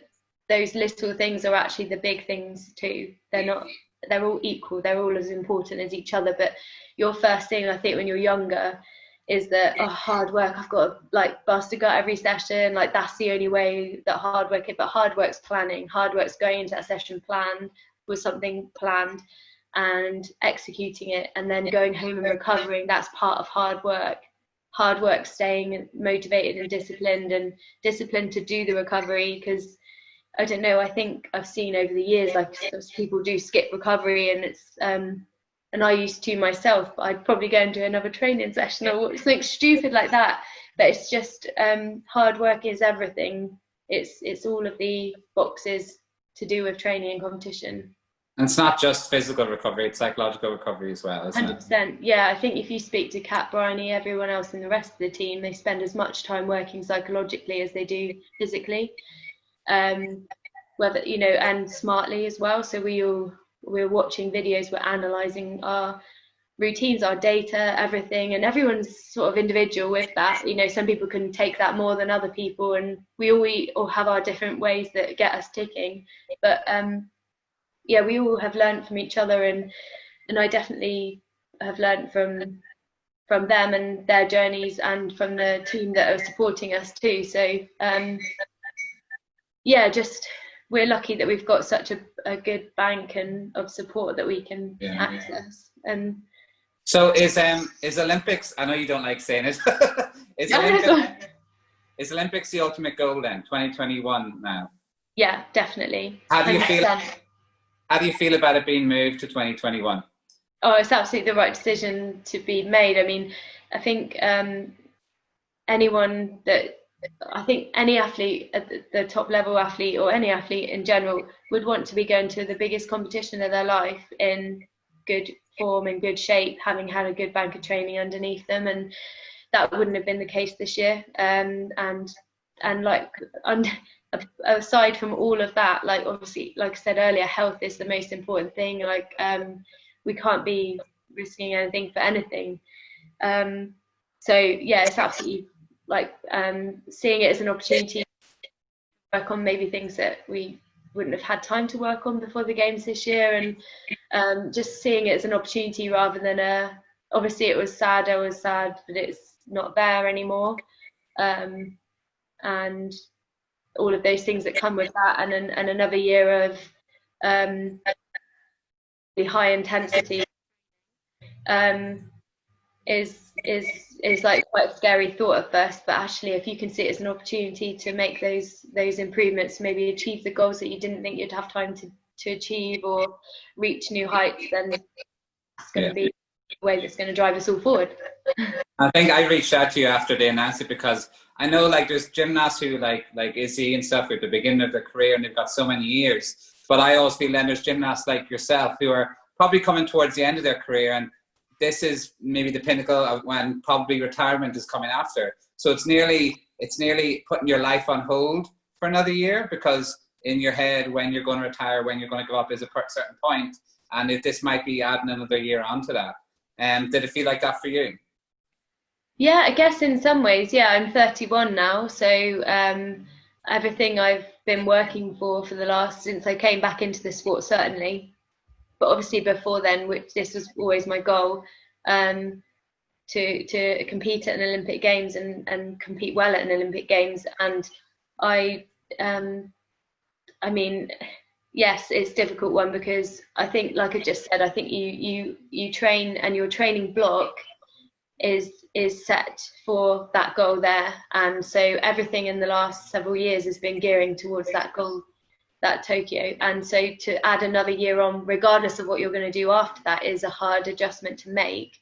those little things are actually the big things too. They're all equal, they're all as important as each other. But your first thing, I think, when you're younger, is that hard work, I've got to like bust a gut every session, like that's the only way that hard work is. But hard work's planning, hard work's going into that session planned with something planned and executing it, and then going home and recovering. That's part of hard work, staying motivated and disciplined to do the recovery. Because I don't know, I think I've seen over the years, like people do skip recovery, and it's and I used to myself. I'd probably go and do another training session or something stupid like that. But it's just hard work is everything. It's all of the boxes to do with training and competition. And it's not just physical recovery, it's psychological recovery as well, isn't 100%. it? Yeah, I think if you speak to Kat, Bryony, everyone else in the rest of the team, they spend as much time working psychologically as they do physically. Whether, you know, and smartly as well. So we're watching videos, we're analysing our routines, our data, everything, and everyone's sort of individual with that. You know, some people can take that more than other people, and we all have our different ways that get us ticking. But yeah, we all have learned from each other, and I definitely have learned from them and their journeys, and from the team that are supporting us too. So yeah, just we're lucky that we've got such a good bank and of support that we can access. And so is Olympics, I know you don't like saying it, is Olympics the ultimate goal then, 2021 now? Yeah, definitely. How do you feel about it being moved to 2021? Oh, it's absolutely the right decision to be made. I mean, I think any athlete at the top level athlete, or any athlete in general, would want to be going to the biggest competition of their life in good form and good shape, having had a good bank of training underneath them. And that wouldn't have been the case this year. And like, aside from all of that, like obviously, like I said earlier, health is the most important thing. Like we can't be risking anything for anything. So yeah, it's absolutely like seeing it as an opportunity to work on maybe things that we wouldn't have had time to work on before the games this year, and just seeing it as an opportunity rather than obviously it was sad, I was sad that it's not there anymore, and all of those things that come with that, and another year of high intensity is like quite a scary thought at first, but actually if you can see it as an opportunity to make those improvements, maybe achieve the goals that you didn't think you'd have time to achieve, or reach new heights, then it's going to be the way that's going to drive us all forward. I think I reached out to you after they announced it because I know like there's gymnasts who like Izzy and stuff at the beginning of their career and they've got so many years, but I always feel then there's gymnasts like yourself who are probably coming towards the end of their career, and this is maybe the pinnacle of when probably retirement is coming after. So it's nearly putting your life on hold for another year, because in your head when you're going to retire, when you're going to go up is a certain point, and if this might be adding another year onto that. Did it feel like that for you? Yeah, I guess in some ways, yeah. I'm 31 now, so everything I've been working for since I came back into the sport, certainly, but obviously before then, which this was always my goal, to compete at an Olympic Games and compete well at an Olympic Games. And I mean, yes, it's a difficult one, because I think, like I just said, I think you train, and your training block is set for that goal there, and so everything in the last several years has been gearing towards that goal, that Tokyo. And so to add another year on, regardless of what you're going to do after that, is a hard adjustment to make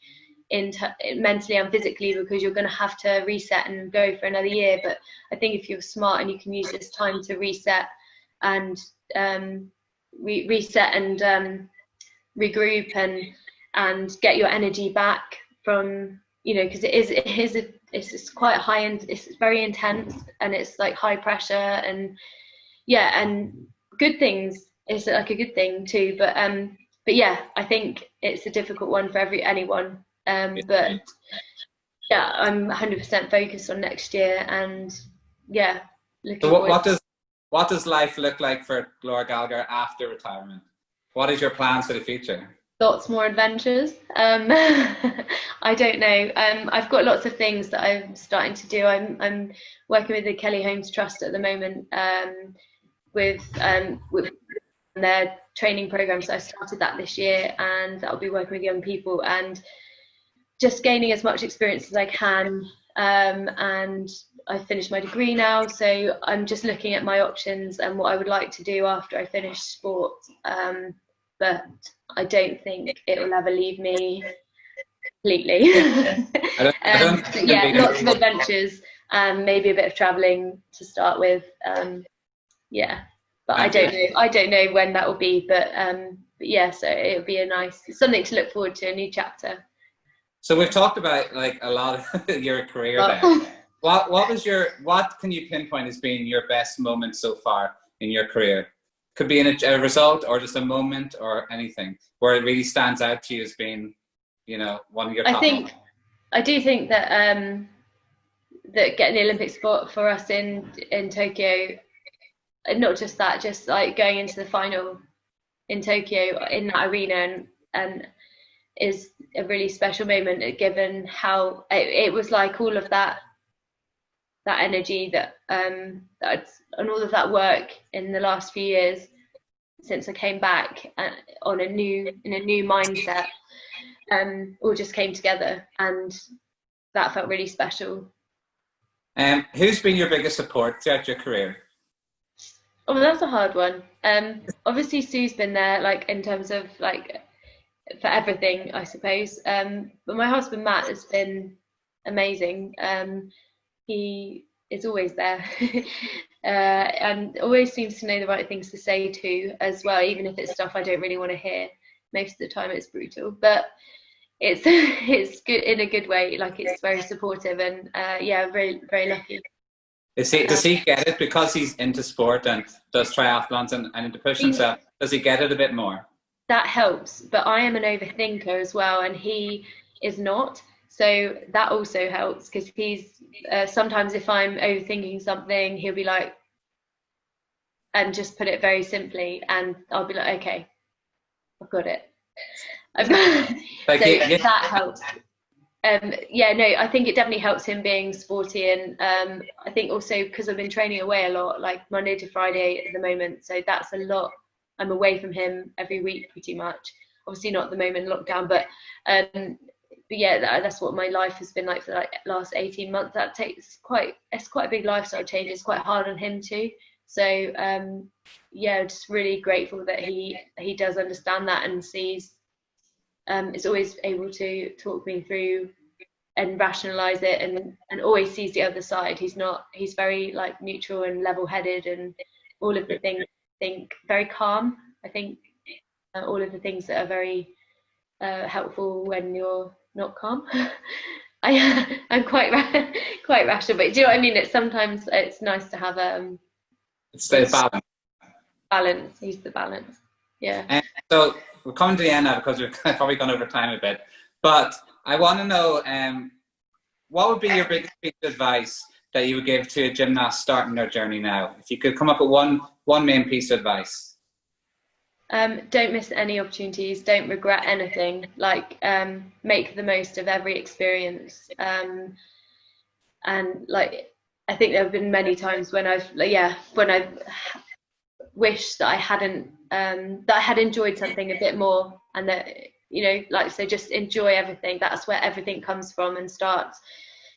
mentally and physically, because you're going to have to reset and go for another year. But I think if you're smart and you can use this time to reset and reset and regroup and get your energy back from, because it's quite high, and it's very intense, and it's like high pressure, and yeah, and good things, it's like a good thing too, but yeah, I think it's a difficult one for anyone, but yeah, I'm 100% focused on next year, and yeah, looking forward. What does life look like for Laura Gallagher after retirement? What is your plans for the future? Lots more adventures. I don't know. I've got lots of things that I'm starting to do. I'm working with the Kelly Holmes Trust at the moment, with their training programs. I started that this year, and I'll be working with young people and just gaining as much experience as I can. And I've finished my degree now, so I'm just looking at my options and what I would like to do after I finish sport. But I don't think it will ever leave me completely. Yeah, lots of adventures, maybe a bit of traveling to start with. Yeah, but I don't know when that will be. But yeah, so it'll be something to look forward to, a new chapter. So we've talked about like a lot of your career there. What can you pinpoint as being your best moment so far in your career? Could be in a result, or just a moment, or anything where it really stands out to you as being, one of your top moments. I do think that that getting the Olympic spot for us in Tokyo, and not just that, just like going into the final in Tokyo in that arena, and is a really special moment, given how it was like all of that energy and all of that work in the last few years since I came back, in a new mindset, all just came together, and that felt really special. Who's been your biggest support throughout your career? Oh, that's a hard one. Obviously Sue's been there, like in terms of like for everything, I suppose. But my husband Matt has been amazing. He is always there, and always seems to know the right things to say too, as well, even if it's stuff I don't really want to hear. Most of the time it's brutal, but it's good in a good way. Like, it's very supportive, and yeah, very, very lucky. Does he get it because he's into sport and does triathlons and into push himself? Does he get it a bit more? That helps, but I am an overthinker as well, and he is not. So that also helps, because he's sometimes if I'm overthinking something, he'll be like, and just put it very simply, and I'll be like, okay, I've got it. I've got it. Like So that helps. Yeah, no, I think it definitely helps him being sporty, and I think also because I've been training away a lot, like Monday to Friday at the moment, so that's a lot. I'm away from him every week pretty much. Obviously not at the moment, lockdown, but yeah, that's what my life has been like for like last 18 months. It's quite a big lifestyle change. It's quite hard on him too. So yeah, just really grateful that he does understand that and sees. Is always able to talk me through and rationalize it, and always sees the other side. He's very like neutral and level-headed, and all of the things, very calm. I think all of the things that are very helpful when you're not calm. I'm quite rational, but do you know what I mean? Sometimes it's nice to have it's the balance. Balance. Use the balance. Yeah. And so we're coming to the end now, because we've probably gone over time a bit. But I want to know, what would be your biggest piece of advice that you would give to a gymnast starting their journey now? If you could come up with one main piece of advice. Don't miss any opportunities. Don't regret anything. Like, make the most of every experience. And like, I think there have been many times when I've wished that I hadn't, that I had enjoyed something a bit more, and that, you know, like, so just enjoy everything. That's where everything comes from, and start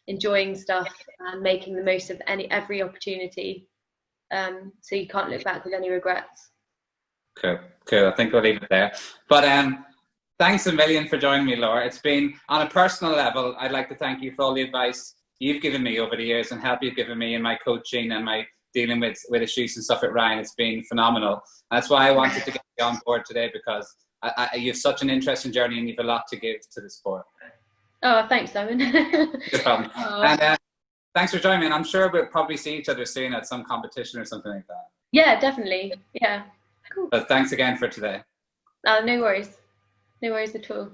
enjoying stuff and making the most of every opportunity. So you can't look back with any regrets. Cool. I think we'll leave it there. But thanks a million for joining me, Laura. It's been, on a personal level, I'd like to thank you for all the advice you've given me over the years, and help you've given me in my coaching and my dealing with issues and stuff at Ryan. It's been phenomenal. That's why I wanted to get you on board today, because you have such an interesting journey, and you have a lot to give to the sport. Oh, thanks, Simon. No problem. Oh. And thanks for joining me. And I'm sure we'll probably see each other soon at some competition or something like that. Yeah, definitely. Yeah. Cool. But thanks again for today. No worries. No worries at all.